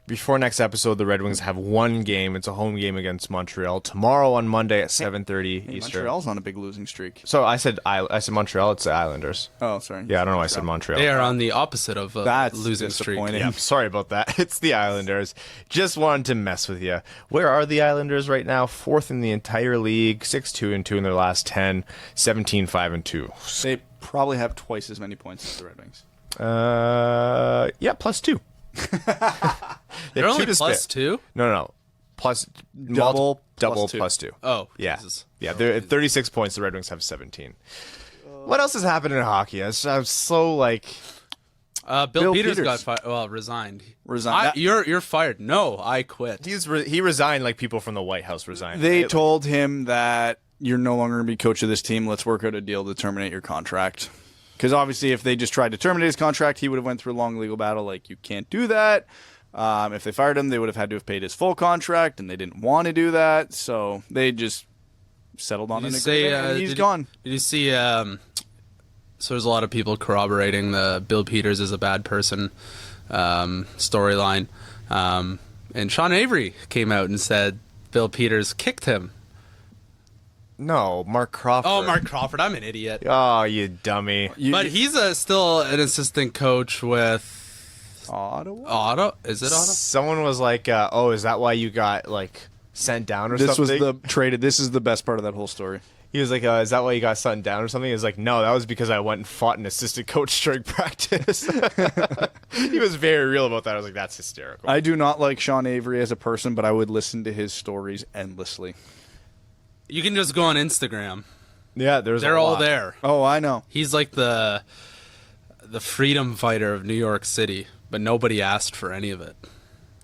Before next episode, the Red Wings have one game. It's a home game against Montreal tomorrow on Monday at 7:30 Eastern.
Montreal's on a big losing streak.
So I said Montreal. It's the Islanders.
Oh, sorry.
Yeah, I don't know why I said Montreal.
They are on the opposite of a
That's
losing streak.
disappointing.
Yeah, sorry about that. It's the Islanders. Just wanted to mess with you. Where are the Islanders right now? 4th in the entire league, 6-2-2 in their last 10, 17-5-2.
They probably have twice as many points as the Red Wings.
Yeah, +2.
They're only
to
plus
spare.
2?
No. Plus
Double
+2.
Oh,
Yeah.
Jesus.
Yeah, they're at 36 points. The Red Wings have 17. What else has happened in hockey? I'm so like...
Bill Peters got resigned.
Resigned.
You're fired. No, I quit.
He resigned like people from the White House resigned.
They
right?
told him that you're no longer going to be coach of this team. Let's work out a deal to terminate your contract. Because obviously, if they just tried to terminate his contract, he would have went through a long legal battle. Like, you can't do that. If they fired him, they would have had to have paid his full contract, and they didn't want to do that. So they just settled on an agreement, and he's gone.
Did you see? So there's a lot of people corroborating the Bill Peters is a bad person storyline, and Sean Avery came out and said Bill Peters kicked him.
No, Mark Crawford.
Oh, Mark Crawford. I'm an idiot.
Oh, you dummy.
But he's still an assistant coach with
Ottawa.
Is it Ottawa?
Someone was like, "Oh, is that why you got like sent down or
This
something?"
was the traded. This is the best part of that whole story.
He was like, "Is that why you got sent down or something?" He was like, "No, that was because I went and fought an assistant coach during practice." He was very real about that. I was like, "That's hysterical."
I do not like Sean Avery as a person, but I would listen to his stories endlessly.
You can just go on Instagram.
Yeah,
They're all there.
Oh, I know.
He's like the freedom fighter of New York City, but nobody asked for any of it.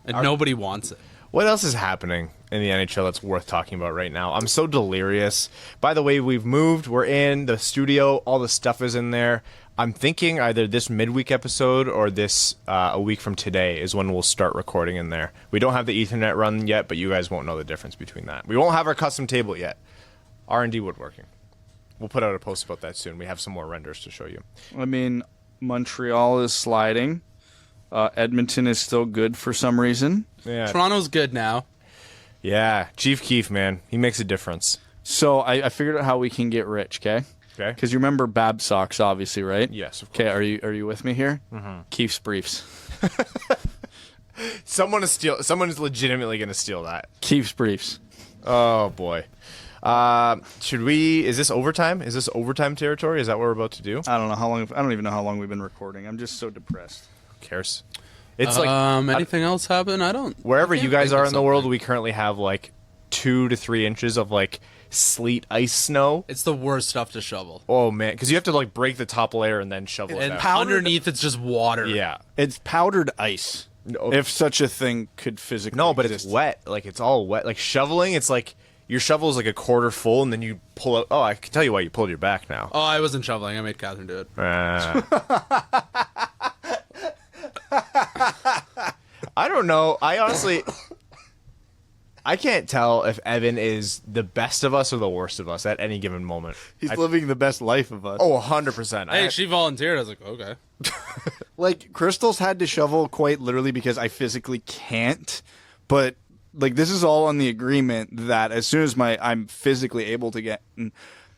And nobody wants it.
What else is happening in the NHL that's worth talking about right now? I'm so delirious. By the way, we've moved. We're in the studio. All the stuff is in there. I'm thinking either this midweek episode or this a week from today is when we'll start recording in there. We don't have the Ethernet run yet, but you guys won't know the difference between that. We won't have our custom table yet. R&D woodworking. We'll put out a post about that soon. We have some more renders to show you.
I mean, Montreal is sliding. Edmonton is still good for some reason.
Yeah,
Toronto's good now.
yeah. Chief Keef, man, he makes a difference.
So I figured out how we can get rich, okay?
Okay.
Because you remember Bab Socks, obviously, right?
Yes, of course.
Okay, are you with me here? Mm-hmm. Keef's Briefs.
Someone is legitimately going to steal that.
Keef's Briefs.
Oh boy. Should we? Is this overtime? Is this overtime territory? Is that what we're about to do?
I don't know how long. I don't even know how long we've been recording. I'm just so depressed.
Who cares? It's
Anything else happen?
wherever you guys are in the world,
something.
we currently have like 2 to 3 inches of like sleet, ice, snow.
It's the worst stuff to shovel.
Oh man, because you have to like break the top layer and then shovel it
And
out.
underneath, it's just water.
Yeah.
It's powdered ice.
No.
If such a thing could physically
No, but
exist.
it's wet. Like it's all wet. Like shoveling, it's like your shovel is like a quarter full, and then you pull out. Oh, I can tell you why you pulled your back now.
Oh, I wasn't shoveling. I made Catherine do it.
I don't know. I honestly, I can't tell if Evan is the best of us or the worst of us at any given moment.
He's living the best life of us.
Oh, 100%.
Hey, she volunteered. I was like, okay.
Like, Crystal's had to shovel quite literally because I physically can't. But, like, this is all on the agreement that as soon as I'm physically able to get...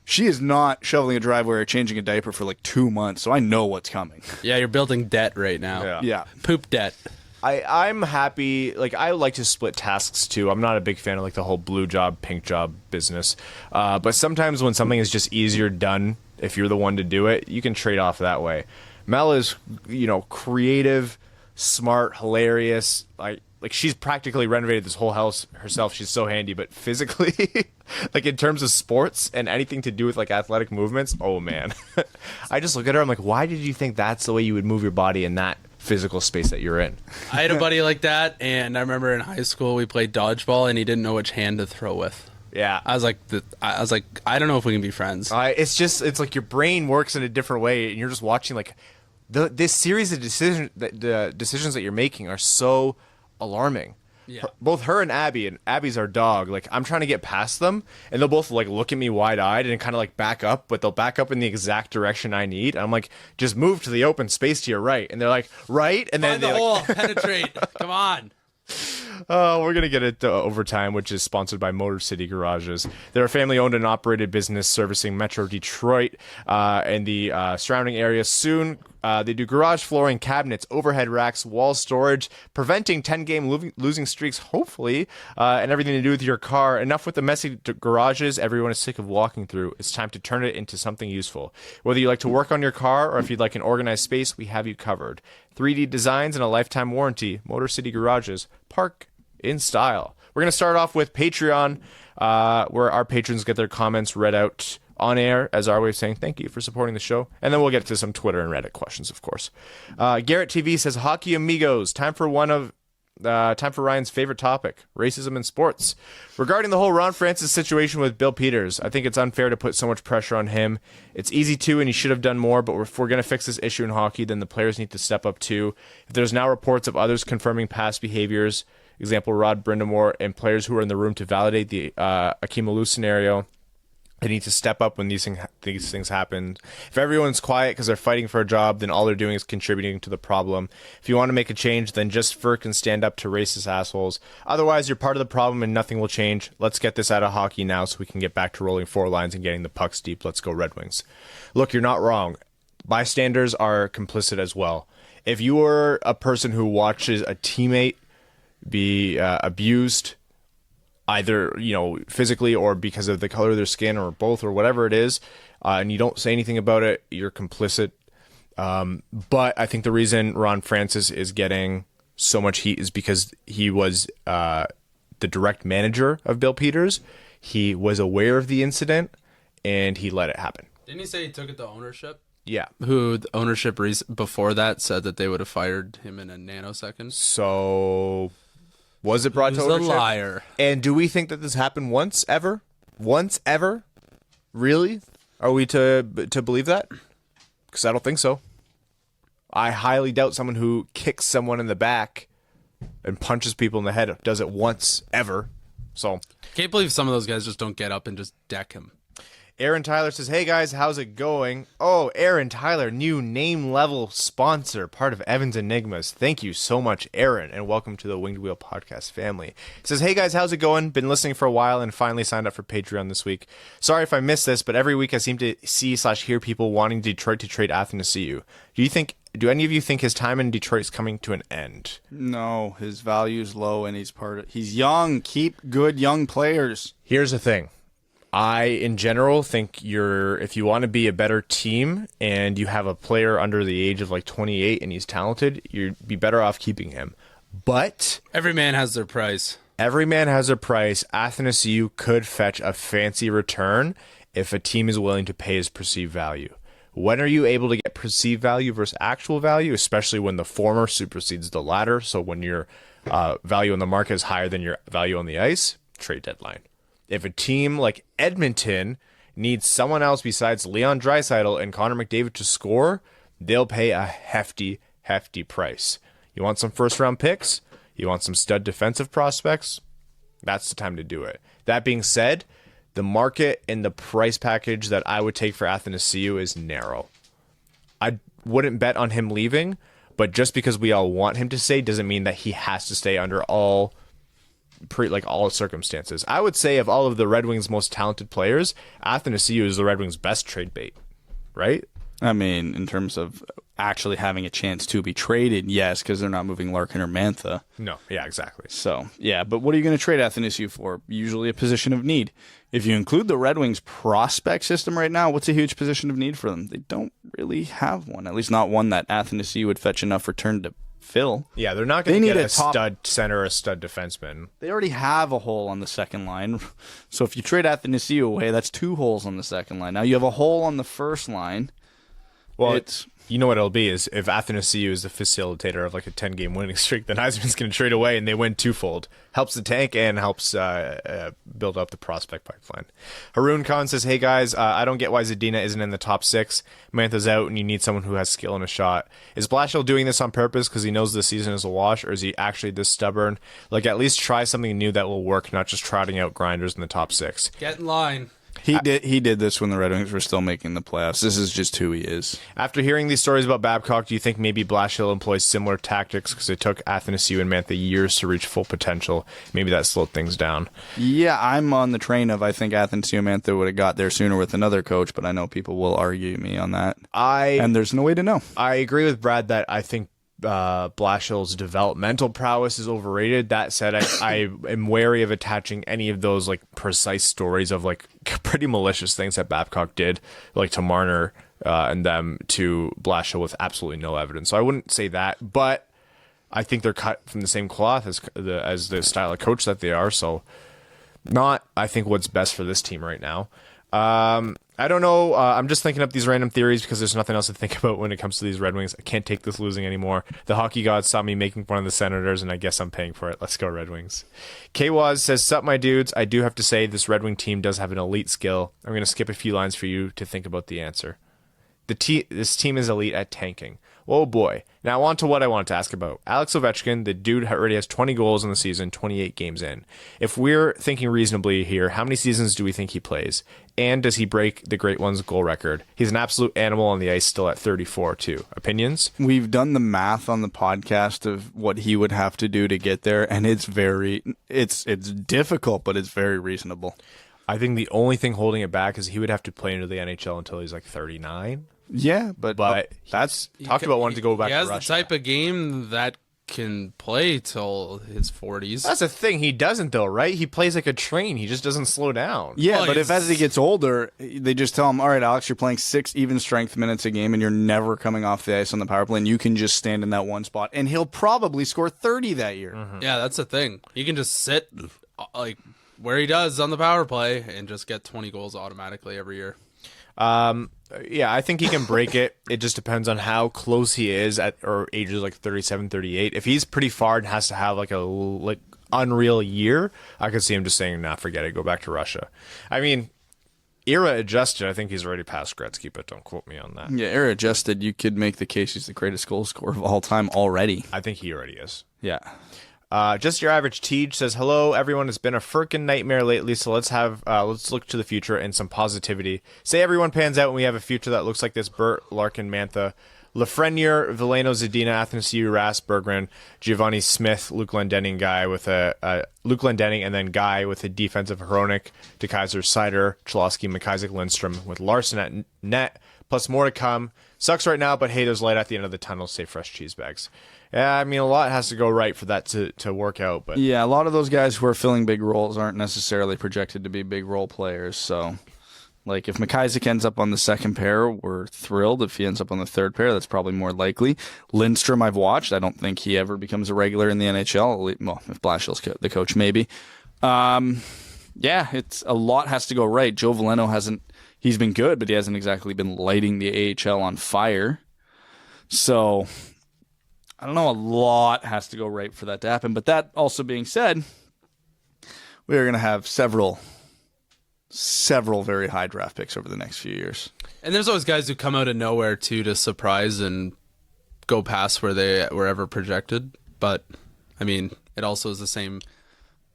She is not shoveling a driveway or changing a diaper for, like, 2 months, so I know what's coming.
Yeah, you're building debt right now.
Yeah.
Yeah.
Poop debt.
I'm happy. Like, I like to split tasks too. I'm not a big fan of like the whole blue job, pink job business. But sometimes when something is just easier done, if you're the one to do it, you can trade off that way. Mel is, creative, smart, hilarious. Like she's practically renovated this whole house herself. She's so handy, but physically, like in terms of sports and anything to do with like athletic movements, oh man. I just look at her. I'm like, why did you think that's the way you would move your body in that physical space that you're in?
I had a buddy like that, and I remember in high school we played dodgeball, and he didn't know which hand to throw with.
Yeah.
I was like, I don't know if we can be friends.
It's like your brain works in a different way, and you're just watching like this series of decisions that you're making are so alarming.
Yeah.
Both her and Abby's our dog. Like I'm trying to get past them, and they'll both like look at me wide-eyed and kind of like back up, but they'll back up in the exact direction I need. And I'm like, just move to the open space to your right, and they're like, right, and then
Find the
they
hole, penetrate. Come on.
We're going to get it to Overtime, which is sponsored by Motor City Garages. They're a family-owned and operated business servicing Metro Detroit and the surrounding area. Soon, they do garage flooring, cabinets, overhead racks, wall storage, preventing 10-game losing streaks, hopefully, and everything to do with your car. Enough with the messy garages everyone is sick of walking through. It's time to turn it into something useful. Whether you like to work on your car or if you'd like an organized space, we have you covered. 3D designs and a lifetime warranty. Motor City Garages. Park in style. We're going to start off with Patreon, where our patrons get their comments read out on air as our way of saying thank you for supporting the show. And then we'll get to some Twitter and Reddit questions, of course. Garrett TV says, Hockey Amigos, time for Ryan's favorite topic, racism in sports. Regarding the whole Ron Francis situation with Bill Peters, I think it's unfair to put so much pressure on him. It's easy to, and he should have done more, but if we're going to fix this issue in hockey, then the players need to step up too. If there's now reports of others confirming past behaviors, example Rod Brindamore, and players who are in the room to validate the Akim Alou scenario, They need to step up when these things happen. If everyone's quiet because they're fighting for a job, then all they're doing is contributing to the problem. If you want to make a change, then just FERC can stand up to racist assholes. Otherwise, you're part of the problem and nothing will change. Let's get this out of hockey now so we can get back to rolling 4 lines and getting the pucks deep. Let's go Red Wings. Look, you're not wrong. Bystanders are complicit as well. If you are a person who watches a teammate be abused, either physically or because of the color of their skin or both or whatever it is, and you don't say anything about it, you're complicit. But I think the reason Ron Francis is getting so much heat is because he was the direct manager of Bill Peters. He was aware of the incident and he let it happen.
Didn't he say he took it to ownership?
Yeah.
Who the ownership before that said that they would have fired him in a nanosecond?
So was it brought to
Who's
ownership?
a liar?
And do we think that this happened once ever? Once ever? Really? Are we to believe that? Because I don't think so. I highly doubt someone who kicks someone in the back and punches people in the head does it once ever. So
Can't believe some of those guys just don't get up and just deck him.
Aaron Tyler says, hey guys, how's it going? Oh, Aaron Tyler, new name level sponsor, part of Evans Enigmas. Thank you so much, Aaron, and welcome to the Winged Wheel podcast family. He says, hey guys, how's it going? Been listening for a while and finally signed up for Patreon this week. Sorry if I missed this, but every week I seem to see/hear people wanting Detroit to trade Athanasiou. Do any of you think his time in Detroit is coming to an end?
No, his value's low and he's young. Keep good young players.
Here's the thing. I, in general, think if you want to be a better team and you have a player under the age of 28 and he's talented, you'd be better off keeping him. But
Every man has their price.
every man has a price. Athanasiou could fetch a fancy return if a team is willing to pay his perceived value. When are you able to get perceived value versus actual value, especially when the former supersedes the latter? So when your value on the market is higher than your value on the ice, trade deadline. If a team like Edmonton needs someone else besides Leon Draisaitl and Connor McDavid to score, they'll pay a hefty, hefty price. You want some first-round picks? You want some stud defensive prospects? That's the time to do it. That being said, the market and the price package that I would take for Athanasiou is narrow. I wouldn't bet on him leaving, but just because we all want him to stay doesn't mean that he has to stay under all circumstances. I would say of all of the Red Wings' most talented players, Athanasiou is the Red Wings' best trade bait, right?
I mean, in terms of actually having a chance to be traded, yes, because they're not moving Larkin or Mantha.
No, yeah, exactly.
So, yeah, but what are you going to trade Athanasiou for? Usually a position of need. If you include the Red Wings prospect system right now, what's a huge position of need for them? They don't really have one, at least not one that Athanasiou would fetch enough return to fill.
Yeah, they're not going to get a
top
stud center or a stud defenseman.
They already have a hole on the second line. So if you trade Athanasiou away, that's 2 holes on the second line. Now you have a hole on the first line.
Well, you know what it'll be is if Athanasiou is the facilitator of a 10-game winning streak, then Heisman's going to trade away and they win twofold. Helps the tank and helps build up the prospect pipeline. Haroon Khan says, hey guys, I don't get why Zadina isn't in the top 6. Mantha's out and you need someone who has skill and a shot. Is Blashill doing this on purpose because he knows the season is a wash, or is he actually this stubborn? At least try something new that will work, not just trotting out grinders in the top 6.
Get in line.
He did this when the Red Wings were still making the playoffs. This is just who he is.
After hearing these stories about Babcock, do you think maybe Blashill employs similar tactics because it took Athanasiou and Mantha years to reach full potential? Maybe that slowed things down.
Yeah, I'm on the train of I think Athanasiou and Mantha would have got there sooner with another coach, but I know people will argue me on that. And there's no way to know.
I agree with Brad that I think Blashill's developmental prowess is overrated. That said, I am wary of attaching any of those precise stories of pretty malicious things that Babcock did, to Marner and them, to Blashill with absolutely no evidence. So I wouldn't say that, but I think they're cut from the same cloth as the style of coach that they are. So not, I think, what's best for this team right now. I don't know. I'm just thinking up these random theories because there's nothing else to think about when it comes to these Red Wings. I can't take this losing anymore. The hockey gods saw me making fun of the Senators, and I guess I'm paying for it. Let's go Red Wings. K-Waz says, sup, my dudes. I do have to say this Red Wing team does have an elite skill. I'm going to skip a few lines for you to think about the answer. This team is elite at tanking. Oh boy. Now on to what I wanted to ask about. Alex Ovechkin, the dude already has 20 goals in the season, 28 games in. If we're thinking reasonably here, how many seasons do we think he plays? And does he break the Great One's goal record? He's an absolute animal on the ice, still at 34 too. Opinions?
We've done the math on the podcast of what he would have to do to get there, and it's difficult, but it's very reasonable.
I think the only thing holding it back is he would have to play into the NHL until he's like 39.
Yeah, but
that's talked about wanting to go back to Russia.
He has the type of game that can play till his 40s.
That's the thing. He doesn't, though, right? He plays like a train. He just doesn't slow down.
Yeah,
Well,
but if as he gets older, they just tell him, all right, Alex, you're playing 6 even strength minutes a game, and you're never coming off the ice on the power play, and you can just stand in that one spot, and he'll probably score 30 that year.
Mm-hmm.
Yeah, that's the thing. He can just sit like where he does on the power play and just get 20 goals automatically every year.
Yeah, I think he can break it. It just depends on how close he is at or ages like 37, 38. If he's pretty far and has to have like a unreal year, I could see him just saying, nah, forget it, go back to Russia. I mean, era adjusted, I think he's already past Gretzky, but don't quote me on that.
Yeah, era adjusted, you could make the case he's the greatest goal scorer of all time already.
I think he already is.
Yeah.
Just your average Teej says, hello, everyone. It's been a frickin' nightmare lately, so let's look to the future and some positivity. Say everyone pans out and we have a future that looks like this: Burt, Larkin, Mantha, Lafreniere, Veleno, Zadina, Athanasiou, Rass, Berggren, Giovanni Smith, Luke Glendening, and then Guy with a defensive Hronik, DeKaiser, Sider, Cholowski, McIsaac, Lindstrom, with Larson at net, plus more to come. Sucks right now, but hey, there's light at the end of the tunnel. Say fresh cheese bags. Yeah, I mean, a lot has to go right for that to work out. But
yeah, a lot of those guys who are filling big roles aren't necessarily projected to be big role players. So, like, if McIsaac ends up on the second pair, we're thrilled. If he ends up on the third pair, that's probably more likely. Lindstrom, I've watched. I don't think he ever becomes a regular in the NHL. Well, if Blashill's the coach, maybe. Yeah, it's a lot has to go right. Joe Veleno he's been good, but he hasn't exactly been lighting the AHL on fire. So I don't know, a lot has to go right for that to happen. But that also being said, we are going to have several very high draft picks over the next few years.
And there's always guys who come out of nowhere, too, to surprise and go past where they were ever projected. But, I mean, it also is the same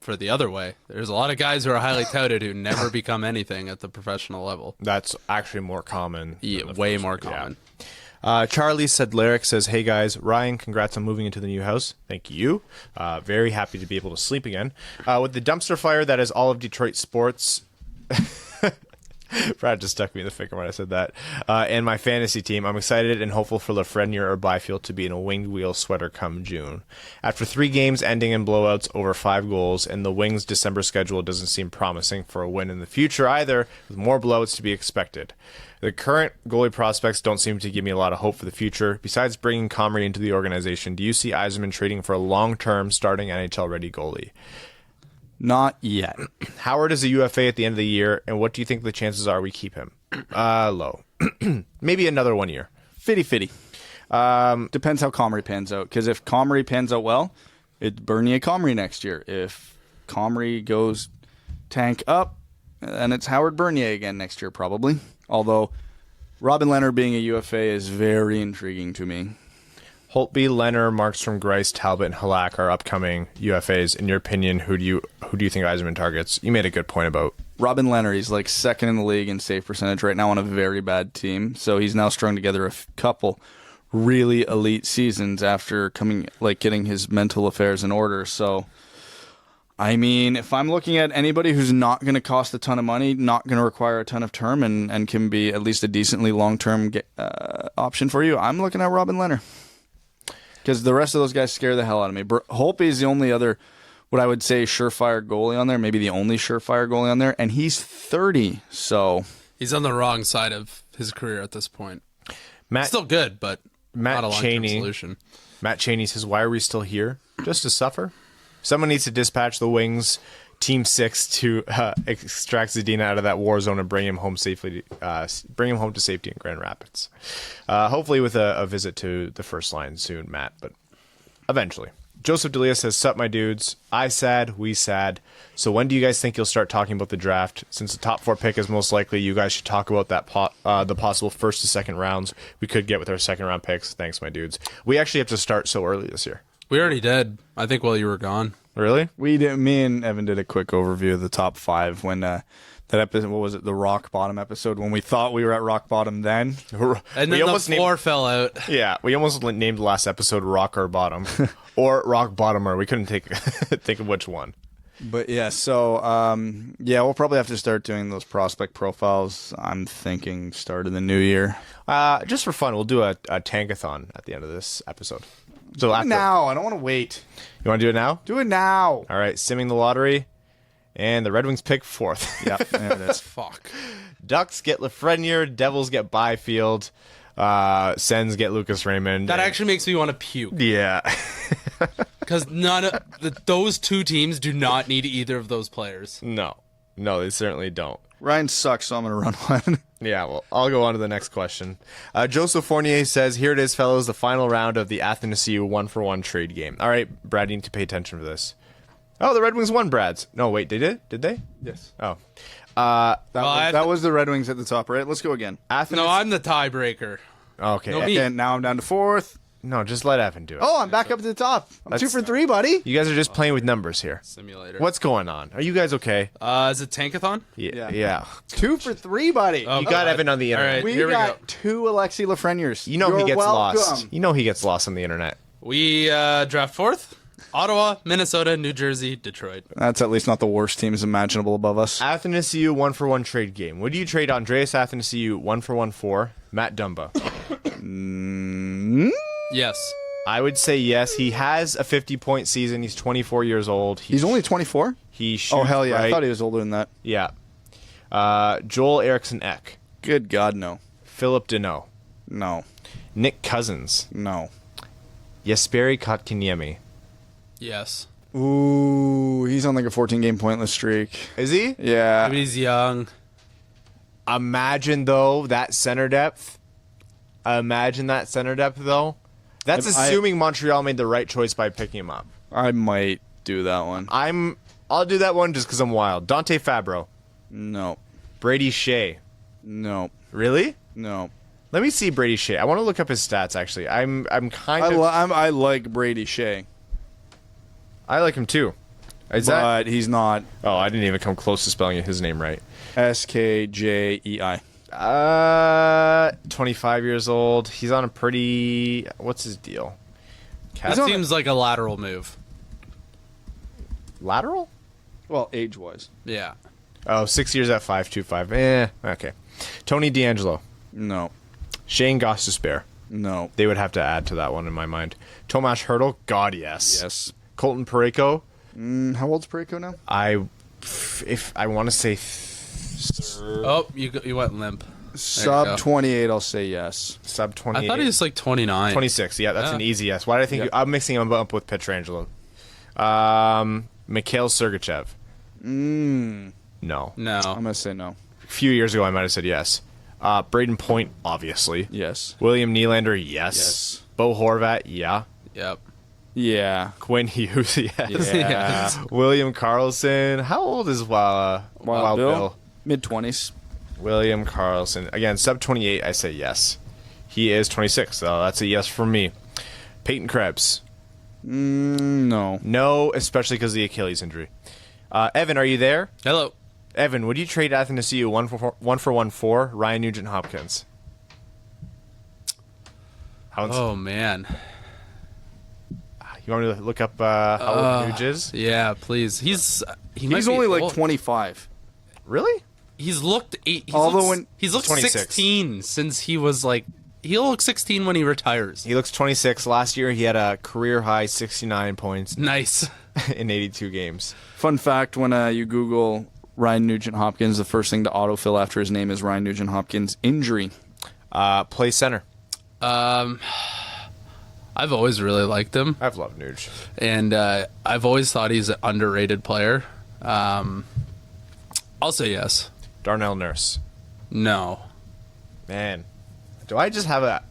for the other way. There's a lot of guys who are highly touted who never become anything at the professional level.
That's actually more common.
Yeah, way more common.
Charlie said, Lyric says, hey guys, Ryan, congrats on moving into the new house. Thank you. Very happy to be able to sleep again. With the dumpster fire that is all of Detroit sports. Brad just stuck me in the finger when I said that. And my fantasy team, I'm excited and hopeful for Lafreniere or Byfield to be in a winged wheel sweater come June. After 3 games ending in blowouts over 5 goals, and the Wings' December schedule doesn't seem promising for a win in the future either, with more blowouts to be expected. The current goalie prospects don't seem to give me a lot of hope for the future. Besides bringing Comrie into the organization, do you see Yzerman trading for a long-term starting NHL-ready goalie?
Not yet.
Howard is a UFA at the end of the year, and what do you think the chances are we keep him? Low. Maybe another 1 year.
Fitty. Depends how Comrie pans out. Because if Comrie pans out well, it's Bernier Comrie next year. If Comrie goes tank up, then it's Howard Bernier again next year probably. Although Robin Leonard being a UFA is very intriguing to me.
Holtby, Leonard, Markstrom, Grice, Talbot, and Halak are upcoming UFAs. In your opinion, who do you think Yzerman targets? You made a good point about
Robin Leonard. He's like second in the league in save percentage right now on a very bad team. So he's now strung together a couple really elite seasons after getting his mental affairs in order. So, I mean, if I'm looking at anybody who's not going to cost a ton of money, not going to require a ton of term, and can be at least a decently long-term option for you, I'm looking at Robin Leonard. Because the rest of those guys scare the hell out of me. Holtby is the only other, what I would say, surefire goalie on there, maybe the only surefire goalie on there, and he's 30, so...
He's on the wrong side of his career at this point. Still good, but
Matt
not a long-term solution.
Matt Cheney says, why are we still here? Just to suffer? Someone needs to dispatch the Wings Team 6 to extract Zadina out of that war zone and bring him home safely. Bring him home to safety in Grand Rapids. Hopefully with a visit to the first line soon, Matt, but eventually. Joseph Delia says, "Sup, my dudes. I sad, we sad. So when do you guys think you'll start talking about the draft? Since the top 4 pick is most likely, you guys should talk about that the possible first to second rounds we could get with our second round picks. Thanks, my dudes. We actually have to start so early this year.
We already did. I think while you were gone.
Really?
We did. Me and Evan did a quick overview of the top 5 when that episode. What was it? The rock bottom episode when we thought we were at rock bottom. Then
And then the floor fell out.
Yeah, we almost named the last episode "Rock or Bottom" or "Rock Bottomer." We couldn't think of which one.
But yeah, so we'll probably have to start doing those prospect profiles. I'm thinking start of the new year.
Just for fun, we'll do a tankathon at the end of this episode. So after,
now, I don't want to wait.
You want to do it now?
Do it now.
All right, simming the lottery, and the Red Wings pick 4th.
Yep, there it is.
Fuck.
Ducks get Lafreniere, Devils get Byfield, Sens get Lucas Raymond.
That actually makes me want to puke.
Yeah.
Because those 2 teams do not need either of those players.
No, they certainly don't.
Ryan sucks, so I'm going to run one.
Yeah, well, I'll go on to the next question. Joseph Fournier says, "Here it is, fellows, the final round of the Athens CU 1-for-1 trade game." All right, Brad, you need to pay attention for this. Oh, the Red Wings won, Brad's. No, wait, they did? Did they?
Yes.
Oh.
That was the Red Wings at the top, right? Let's go again.
Athens.
No, I'm the tiebreaker.
Okay.
No, me.
And now I'm down to 4th.
No, just let Evan do it.
Oh, I'm back up to the top. I'm 2 for 3, buddy.
You guys are just playing with numbers here.
Simulator.
What's going on? Are you guys okay?
Is it Tankathon?
Yeah.
2 for 3, buddy.
Oh,
You got Evan on the internet.
All right.
we
here we
got
go.
2 Alexi Lafreniers.
You know he
You're
gets
welcome.
lost. You know he gets lost on the internet.
We draft 4th. Ottawa, Minnesota, New Jersey, Detroit.
That's at least not the worst teams imaginable above us.
Athens CU 1-for-1 trade game. Would you trade Andreas Athens CU 1-for-1 for Matt Dumba?
Yes.
I would say yes. He has a 50-point season. He's 24 years old.
He's only 24?
He shoots
Oh, hell yeah.
right.
I thought he was older than that.
Yeah. Joel Eriksson Ek.
Good God, no.
Philip Deneau.
No.
Nick Cousins.
No.
Jesperi Kotkaniemi.
Yes.
Ooh, he's on like a 14-game pointless streak.
Is he?
Yeah.
But he's young.
Imagine, though, that center depth. Though. That's assuming Montreal made the right choice by picking him up.
I might do that one.
I'll do that one just because I'm wild. Dante Fabro.
No.
Brady Shea.
No.
Really?
No.
Let me see Brady Shea. I want to look up his stats, actually. I'm kind of...
I like Brady Shea.
I like him, too.
But he's not
Oh, I didn't even come close to spelling his name right.
SKJEI.
25 years old. He's on a pretty... What's his deal?
That seems like a lateral move.
Lateral?
Well, age-wise.
Yeah.
Oh, 6 years at 5.25. Okay. Tony D'Angelo.
No.
Shane Gostisbehere.
No.
They would have to add to that one in my mind. Tomas Hertl. God, yes.
Yes.
Colton Parayko.
How old's Parayko now?
If I want to say...
Oh, you went limp.
Sub 28, I'll say yes.
Sub 28.
I thought he was like 29.
26. Yeah, that's
Yeah.
an easy yes. Why did I think...
Yep.
I'm mixing him up with Pietrangelo. Mikhail Sergachev. No.
No.
I'm going to say no.
A few years ago, I might have said yes. Braden Point, obviously.
Yes.
William Nylander, yes.
Yes.
Bo Horvat, yeah.
Yep.
Yeah.
Quinn Hughes, yes.
Yeah.
William Karlsson. How old is Wild Bill?
Mid-20s.
William Karlsson. Again, sub 28, I say yes. He is 26, so that's a yes from me. Peyton Krebs.
No.
No, especially because of the Achilles injury. Evan, are you there?
Hello.
Evan, would you trade Athens CU 1-for-1 for Ryan Nugent Hopkins?
Oh, man.
You want me to look up how old Nuge is?
Yeah, please. He's
only like 25.
Really?
He's looked he's looked
26.
16 since he was like he'll look 16 when he retires.
He looks 26. Last year, he had a career high 69 points
Nice.
in 82 games.
Fun fact, when you Google Ryan Nugent Hopkins, the first thing to autofill after his name is Ryan Nugent Hopkins. Injury.
Play center.
I've always really liked him,
I've loved Nuge.
and I've always thought he's an underrated player. I'll say yes.
Darnell Nurse.
No.
Man, do I just have a...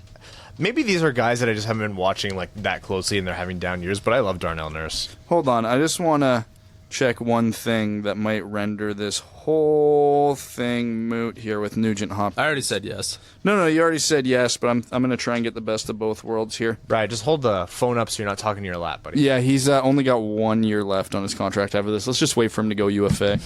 Maybe these are guys that I just haven't been watching like that closely and they're having down years, but I love Darnell Nurse.
Hold on. I just want to check one thing that might render this whole thing moot here with Nugent Hopkins.
I already said yes.
No, you already said yes, but I'm going to try and get the best of both worlds here.
Right, just hold the phone up so you're not talking to your lap, buddy.
Yeah, he's only got 1 year left on his contract after this. Let's just wait for him to go UFA.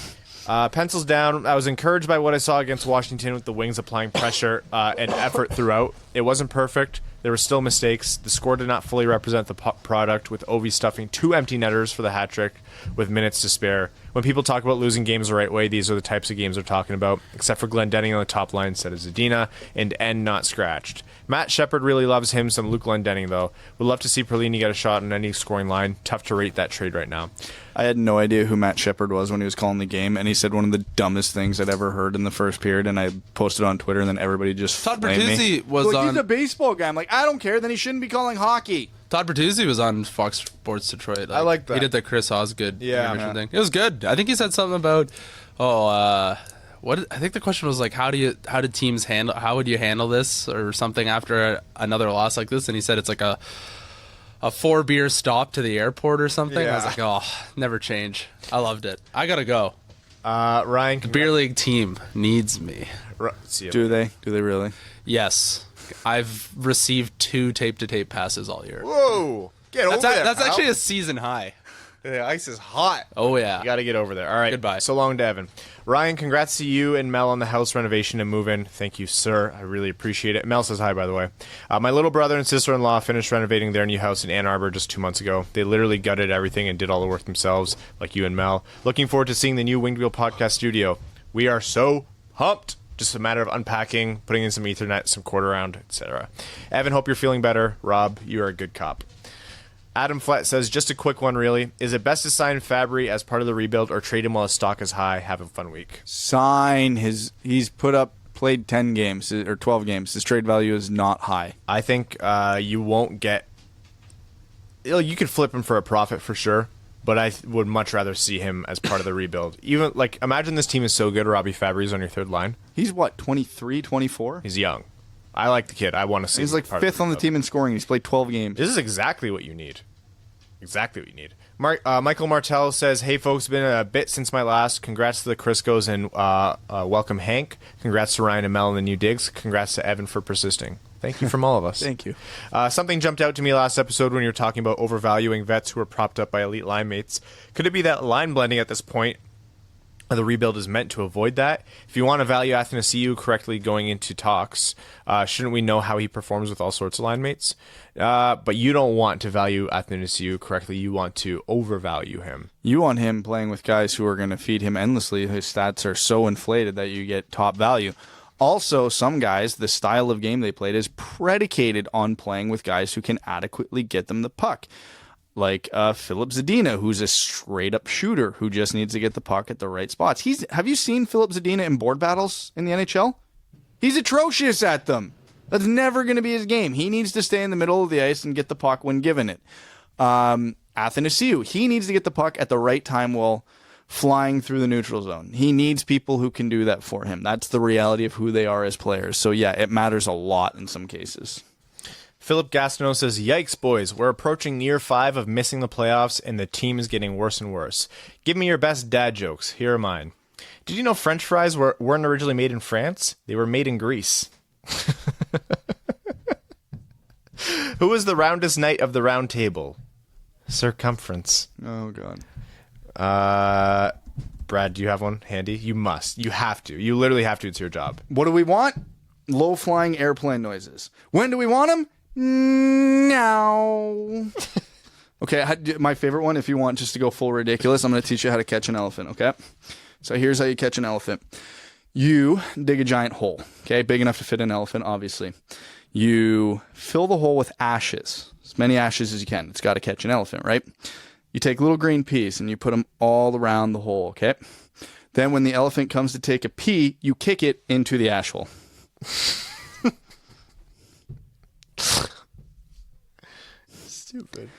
Pencils down. I was encouraged by what I saw against Washington with the Wings applying pressure and effort throughout. It wasn't perfect. There were still mistakes. The score did not fully represent the product, with Ovi stuffing 2 empty netters for the hat trick with minutes to spare. When people talk about losing games the right way, these are the types of games they're talking about, except for Glendening on the top line instead of Zadina, and N not scratched. Matt Shepard really loves him some Luke Glendening, though. Would love to see Perlini get a shot on any scoring line. Tough to rate that trade right now.
I had no idea who Matt Shepard was when he was calling the game, and he said one of the dumbest things I'd ever heard in the first period, and I posted on Twitter, and then everybody just
Todd
flamed me.
Bertuzzi was
Like,
on.
he's a baseball guy. I'm like, I don't care. Then he shouldn't be calling hockey.
Todd Bertuzzi was on Fox Sports Detroit.
I like that.
He did the Chris Osgood
Yeah.
thing. It was good. I think he said something about what I think the question was like, how did teams handle, how would you handle this or something after another loss like this? And he said it's like a 4-beer stop to the airport or something. I was
Yeah.
like, oh, never change. I loved it. I gotta go.
Ryan,
The beer league team needs me.
See you.
Do they? Do they really?
Yes, I've received 2 tape-to-tape passes all year.
Whoa! Get over there.
That's
pal.
actually a season high.
The ice is hot.
Oh yeah.
You got to get over there. All right.
Goodbye.
So long, Devin. Ryan, congrats to you and Mel on the house renovation and move-in. Thank you, sir. I really appreciate it. Mel says hi, by the way. My little brother and sister-in-law finished renovating their new house in Ann Arbor just 2 months ago. They literally gutted everything and did all the work themselves, like you and Mel. Looking forward to seeing the new Winged Wheel podcast studio. We are so pumped. Just a matter of unpacking, putting in some Ethernet, some quarter round, etc. Evan, hope you're feeling better. Rob, you are a good cop. Adam Flat says, just a quick one, really. Is it best to sign Fabry as part of the rebuild or trade him while his stock is high? Have a fun week.
Sign his. He's played 10 games or 12 games. His trade value is not high.
I think you won't get. You could flip him for a profit for sure, but I would much rather see him as part of the rebuild. Even like, imagine this team is so good. Robbie Fabry's on your third line.
He's what, 23, 24?
He's young. I like the kid. I want to see.
He's
him
like
part of
5th on the
rebuild.
team in scoring. He's played 12 games.
This is exactly what you need. Exactly what you need. Michael Martell says, hey, folks, it's been a bit since my last. Congrats to the Criscos and welcome, Hank. Congrats to Ryan and Mel and the new digs. Congrats to Evan for persisting. Thank you from all of us.
Thank you.
Something jumped out to me last episode when you were talking about overvaluing vets who are propped up by elite line mates. Could it be that line blending at this point? The rebuild is meant to avoid that. If you want to value Athanasiou correctly going into talks, shouldn't we know how he performs with all sorts of line mates? But you don't want to value Athanasiou correctly. You want to overvalue him.
You want him playing with guys who are going to feed him endlessly. His stats are so inflated that you get top value. Also, some guys, the style of game they played is predicated on playing with guys who can adequately get them the puck. Like Philip Zadina, who's a straight-up shooter who just needs to get the puck at the right spots. Have you seen Philip Zadina in board battles in the NHL? He's atrocious at them. That's never going to be his game. He needs to stay in the middle of the ice and get the puck when given it. Athanasiou, he needs to get the puck at the right time while flying through the neutral zone. He needs people who can do that for him. That's the reality of who they are as players. So, yeah, it matters a lot in some cases.
Philip Gastineau says, yikes, boys. We're approaching year 5 of missing the playoffs, and the team is getting worse and worse. Give me your best dad jokes. Here are mine. Did you know French fries weren't originally made in France? They were made in Greece. Who is the roundest knight of the round table? Circumference.
Oh, God.
Brad, do you have one handy? You must. You have to. You literally have to. It's your job.
What do we want? Low-flying airplane noises. When do we want them? Now. Okay, my favorite one, if you want just to go full ridiculous, I'm going to teach you how to catch an elephant, okay? So here's how you catch an elephant. You dig a giant hole, okay? Big enough to fit an elephant, obviously. You fill the hole with ashes, as many ashes as you can. It's got to catch an elephant, right? You take little green peas and you put them all around the hole, okay? Then when the elephant comes to take a pee, you kick it into the ash hole.
Stupid.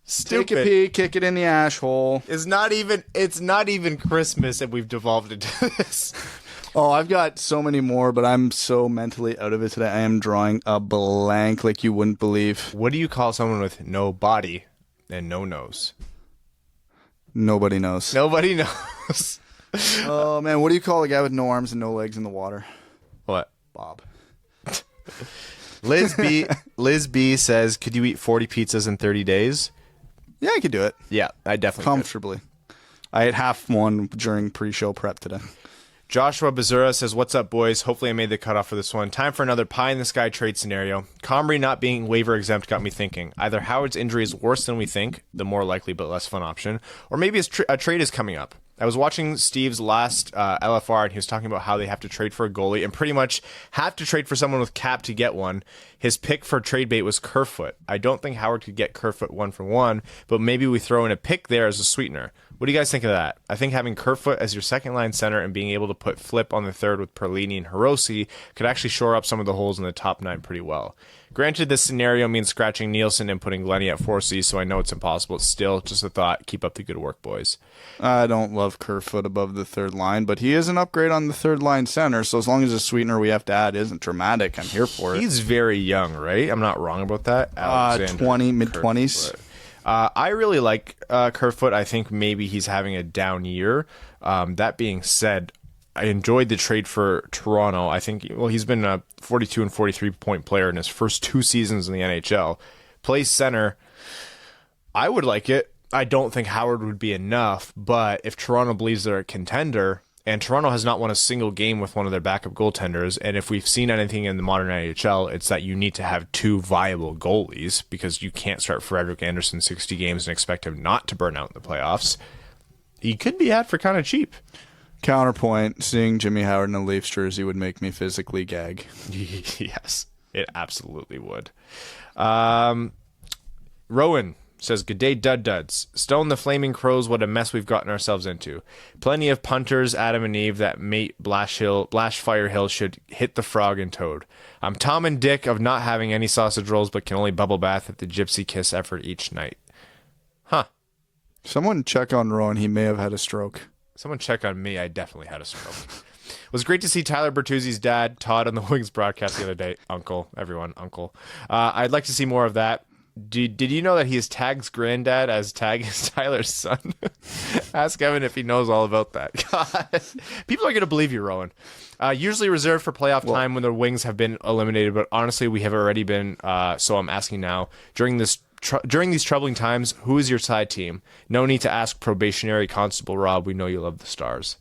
Take a pee, kick it in the ash hole.
It's not even Christmas and we've devolved into this.
Oh, I've got so many more, but I'm so mentally out of it today. I am drawing a blank like you wouldn't believe.
What do you call someone with no body and no nose?
Nobody knows.
Nobody knows.
Oh, man. What do you call a guy with no arms and no legs in the water?
What?
Bob.
Liz B says, could you eat 40 pizzas in 30 days?
Yeah, I could do it.
Yeah, I definitely could.
Comfortably. I ate half one during pre-show prep today.
Joshua Bazura says, what's up, boys? Hopefully I made the cutoff for this one. Time for another pie-in-the-sky trade scenario. Comrie not being waiver exempt got me thinking. Either Howard's injury is worse than we think, the more likely but less fun option, or maybe a trade is coming up. I was watching Steve's last LFR, and he was talking about how they have to trade for a goalie and pretty much have to trade for someone with cap to get one. His pick for trade bait was Kerfoot. I don't think Howard could get Kerfoot 1-for-1, but maybe we throw in a pick there as a sweetener. What do you guys think of that? I think having Kerfoot as your second-line center and being able to put Flip on the third with Perlini and Hiroshi could actually shore up some of the holes in the top 9 pretty well. Granted, this scenario means scratching Nielsen and putting Glennie at 4C, so I know it's impossible. It's still just a thought. Keep up the good work, boys.
I don't love Kerfoot above the third line, but he is an upgrade on the third line center, so as long as the sweetener we have to add isn't dramatic, I'm here for it.
He's very young, right? I'm not wrong about that.
20, mid-20s.
I really like Kerfoot. I think maybe he's having a down year. That being said, I enjoyed the trade for Toronto. I think, well, he's been a 42 and 43 point player in his first 2 seasons in the NHL. Plays center. I would like it. I don't think Howard would be enough, but if Toronto believes they're a contender, and Toronto has not won a single game with one of their backup goaltenders, and if we've seen anything in the modern NHL, it's that you need to have 2 viable goalies because you can't start Frederick Anderson 60 games and expect him not to burn out in the playoffs. He could be had for kind of cheap.
Counterpoint, seeing Jimmy Howard in a Leafs jersey would make me physically gag.
Yes, it absolutely would. Rowan says, good day, Duds. Stone the Flaming Crows, what a mess we've gotten ourselves into. Plenty of punters, Adam and Eve, that mate Blash Firehill should hit the frog and toad. I'm Tom and Dick of not having any sausage rolls, but can only bubble bath at the Gypsy Kiss effort each night. Huh.
Someone check on Rowan. He may have had a stroke.
Someone check on me. I definitely had a stroke. It was great to see Tyler Bertuzzi's dad, Todd, on the Wings broadcast the other day. Uncle, everyone, uncle. I'd like to see more of that. Did you know that he is Tag's granddad as Tag is Tyler's son? Ask Evan if he knows all about that. God. People are going to believe you, Rowan. Usually reserved for playoff time when the Wings have been eliminated, but honestly, we have already been, so I'm asking now. During these troubling times, who is your side team? No need to ask probationary Constable Rob. We know you love the Stars.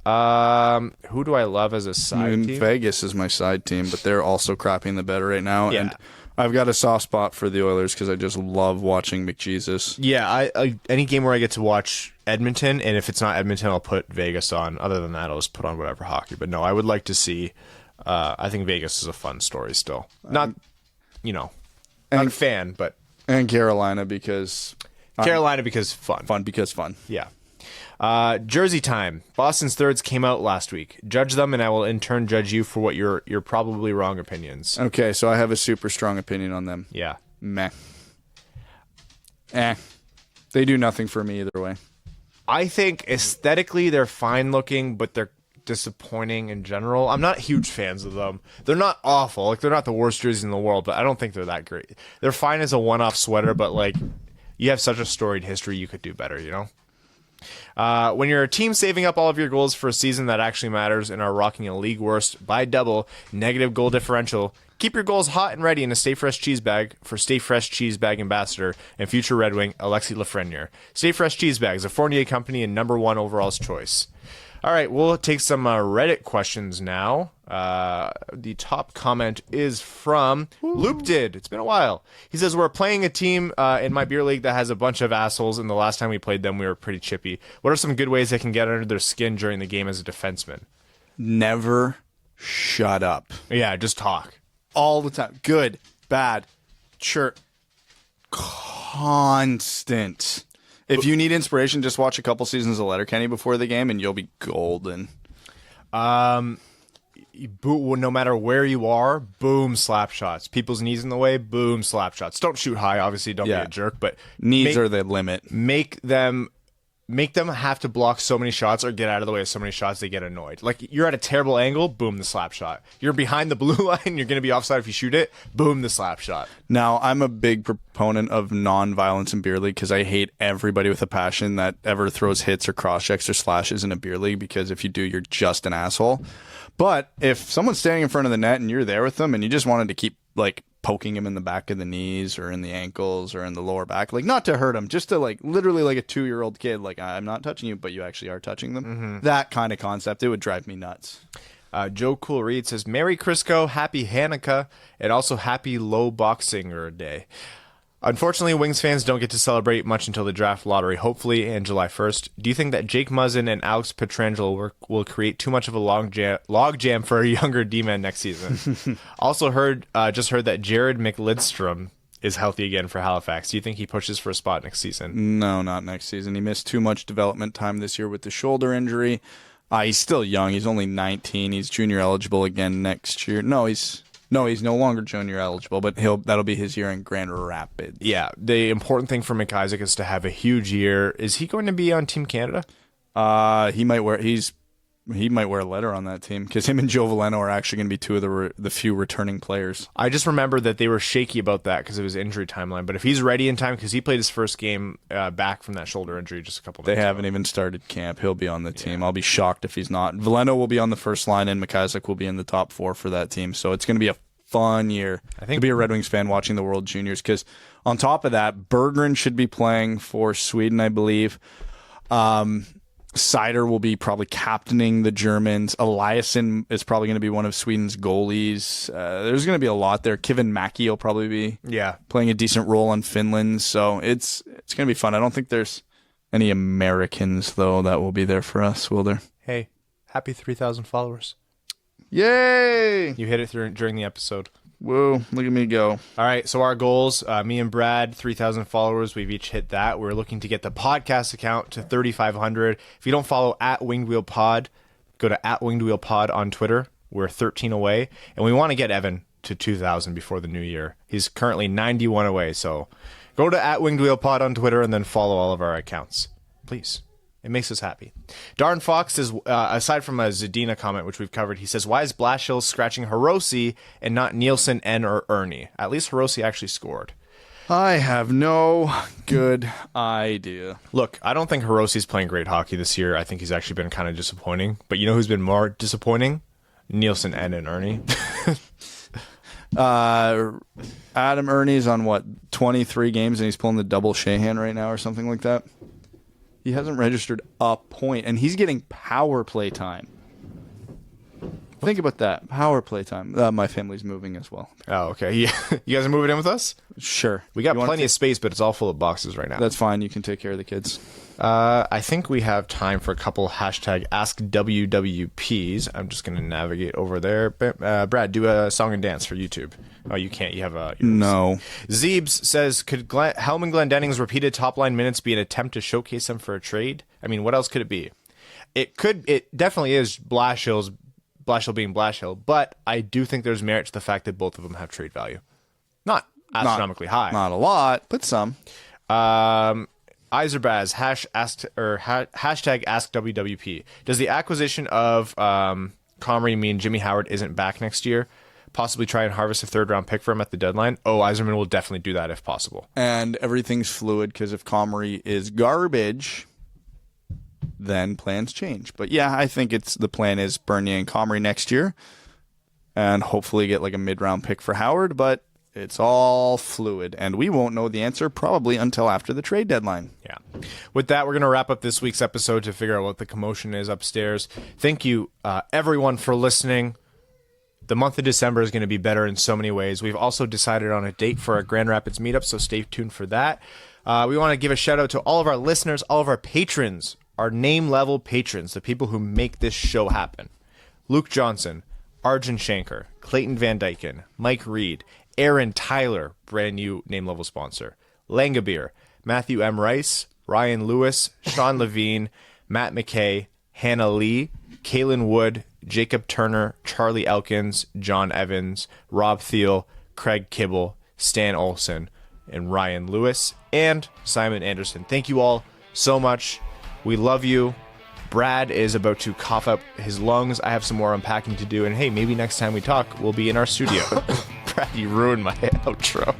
Who do I love as a side team?
Vegas is my side team, but they're also crapping the bed right now.
Yeah.
And I've got a soft spot for the Oilers because I just love watching McJesus.
Yeah, I any game where I get to watch Edmonton, and if it's not Edmonton, I'll put Vegas on. Other than that, I'll just put on whatever hockey. But no, I would like to see. I think Vegas is a fun story still. Not, not a fan, but
and Carolina because
fun.
Fun because fun.
Yeah. Jersey time. Boston's thirds came out last week. Judge them, and I will in turn judge you for what your probably wrong opinions.
Okay, so I have a super strong opinion on them.
Yeah.
Meh. They do nothing for me either way.
I think aesthetically they're fine looking, but they're disappointing in general. I'm not huge fans of them. They're not awful. Like, they're not the worst jerseys in the world, but I don't think they're that great. They're fine as a one-off sweater, but like, you have such a storied history, you could do better, When you're a team saving up all of your goals for a season that actually matters and are rocking a league worst by double negative goal differential, keep your goals hot and ready in a Stay Fresh cheese bag for Stay Fresh cheese bag ambassador and future Red Wing Alexi Lafreniere. Stay Fresh cheese bags, a Fournier company and #1 overall's choice. All right, we'll take some Reddit questions now. The top comment is from Loop Did. It's been a while. He says, we're playing a team in my beer league that has a bunch of assholes, and the last time we played them, we were pretty chippy. What are some good ways they can get under their skin during the game as a defenseman?
Never shut up.
Yeah, just talk.
All the time. Good, bad, chirp. Constant. If you need inspiration, just watch a couple seasons of Letterkenny before the game, and you'll be golden.
No matter where you are, boom, slap shots. People's knees in the way, boom, slap shots. Don't shoot high, obviously. Don't be a jerk, but
needs are the limit.
Make them make them have to block so many shots or get out of the way of so many shots they get annoyed. Like, you're at a terrible angle, boom, the slap shot. You're behind the blue line, you're going to be offside if you shoot it, boom, the slap shot.
Now, I'm a big proponent of non-violence in beer league because I hate everybody with a passion that ever throws hits or cross-checks or slashes in a beer league, because if you do, you're just an asshole. But if someone's standing in front of the net and you're there with them and you just wanted to keep, like, poking him in the back of the knees or in the ankles or in the lower back, like, not to hurt him, just to, like, literally like a 2-year-old kid, like, I'm not touching you, but you actually are touching them. That kind of concept, it would drive me nuts.
Joe Cool Reed says, Merry Crisco, Happy Hanukkah, and also Happy Low Boxinger Day. Unfortunately, Wings fans don't get to celebrate much until the draft lottery, hopefully, and July 1st. Do you think that Jake Muzzin and Alex Pietrangelo will create too much of a log jam for a younger D-man next season? Also just heard that Jared McLidstrom is healthy again for Halifax. Do you think he pushes for a spot next season?
No, not next season. He missed too much development time this year with the shoulder injury. He's still young. He's only 19. He's junior eligible again next year. No, he's no longer junior eligible, but that'll be his year in Grand Rapids.
Yeah, the important thing for McIsaac is to have a huge year. Is he going to be on Team Canada?
He might wear a letter on that team, because him and Joe Veleno are actually going to be two of the few returning players.
I just remember that they were shaky about that because of his injury timeline. But if he's ready in time, because he played his first game back from that shoulder injury just a couple days ago.
They haven't even started camp. He'll be on the team. I'll be shocked if he's not. Veleno will be on the first line, and McIsaac will be in the top 4 for that team. So it's going to be a fun year. I think to be a Red Wings fan watching the World Juniors, because on top of that, Berggren should be playing for Sweden, I believe. Seider will be probably captaining the Germans. Eliasson is probably going to be one of Sweden's goalies. There's going to be a lot there. Kevin Mackey will probably be playing a decent role on Finland. So it's going to be fun. I don't think there's any Americans, though, that will be there for us, will there?
Hey, happy 3,000 followers.
Yay!
You hit it during the episode.
Whoa, look at me go.
All right, so our goals, me and Brad, 3,000 followers. We've each hit that. We're looking to get the podcast account to 3,500. If you don't follow @WingedWheelPod, go to @WingedWheelPod on Twitter. We're 13 away. And we want to get Evan to 2,000 before the new year. He's currently 91 away. So go to @WingedWheelPod on Twitter and then follow all of our accounts. Please. It makes us happy. Darren Fox says, aside from a Zadina comment, which we've covered, he says, why is Blashill scratching Hirose and not Nielsen, N, or Ernie? At least Hirose actually scored.
I have no good idea.
Look, I don't think Hirose's playing great hockey this year. I think he's actually been kind of disappointing. But you know who's been more disappointing? Nielsen, N, and Ernie.
Adam Ernie's on, 23 games, and he's pulling the double Sheahan right now or something like that. He hasn't registered a point, and he's getting power play time. Think about that. Power play time. My family's moving as well.
Oh, okay. You guys are moving in with us?
Sure.
We got plenty of space, but it's all full of boxes right now.
That's fine. You can take care of the kids.
I think we have time for a couple #AskWWPs. I'm just going to navigate over there. Brad, do a song and dance for YouTube. Oh, you can't. You have
no.
Zeebs says, could Helm and Glendenning's repeated top-line minutes be an attempt to showcase them for a trade? I mean, what else could it be? It definitely is Blashill being Blashill, but I do think there's merit to the fact that both of them have trade value. Not astronomically high.
Not a lot, but some.
Iserbaz #AskWWP. Does the acquisition of Comrie mean Jimmy Howard isn't back next year? Possibly try and harvest a 3rd-round pick for him at the deadline? Oh, Yzerman will definitely do that if possible.
And everything's fluid, because if Comrie is garbage, then plans change. But yeah, I think the plan is Bernier and Comrie next year, and hopefully get like a mid-round pick for Howard, but it's all fluid, and we won't know the answer probably until after the trade deadline.
Yeah. With that, we're going to wrap up this week's episode to figure out what the commotion is upstairs. Thank you, everyone, for listening. The month of December is going to be better in so many ways. We've also decided on a date for our Grand Rapids meetup, so stay tuned for that. We want to give a shout-out to all of our listeners, all of our patrons, our name-level patrons, the people who make this show happen. Luke Johnson, Arjun Shankar, Clayton Van Dyken, Mike Reed, Aaron Tyler, brand new name-level sponsor, Langabeer, Matthew M. Rice, Ryan Lewis, Sean Levine, Matt McKay, Hannah Lee, Kaylin Wood, Jacob Turner, Charlie Elkins, John Evans, Rob Thiel, Craig Kibble, Stan Olson, and Ryan Lewis, and Simon Anderson. Thank you all so much. We love you. Brad is about to cough up his lungs. I have some more unpacking to do. And hey, maybe next time we talk, we'll be in our studio. Brad, you ruined my outro.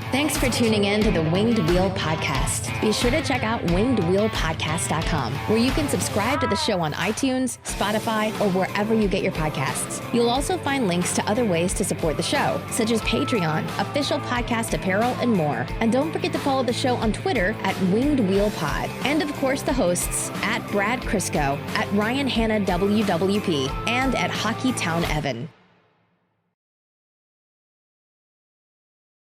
Thanks for tuning in to the Winged Wheel Podcast. Be sure to check out wingedwheelpodcast.com, where you can subscribe to the show on iTunes, Spotify, or wherever you get your podcasts. You'll also find links to other ways to support the show, such as Patreon, official podcast apparel, and more. And don't forget to follow the show on Twitter at Winged Wheel Pod. And of course, the hosts at Brad Crisco, at Ryan Hanna WWP, and at Hockey Town Evan.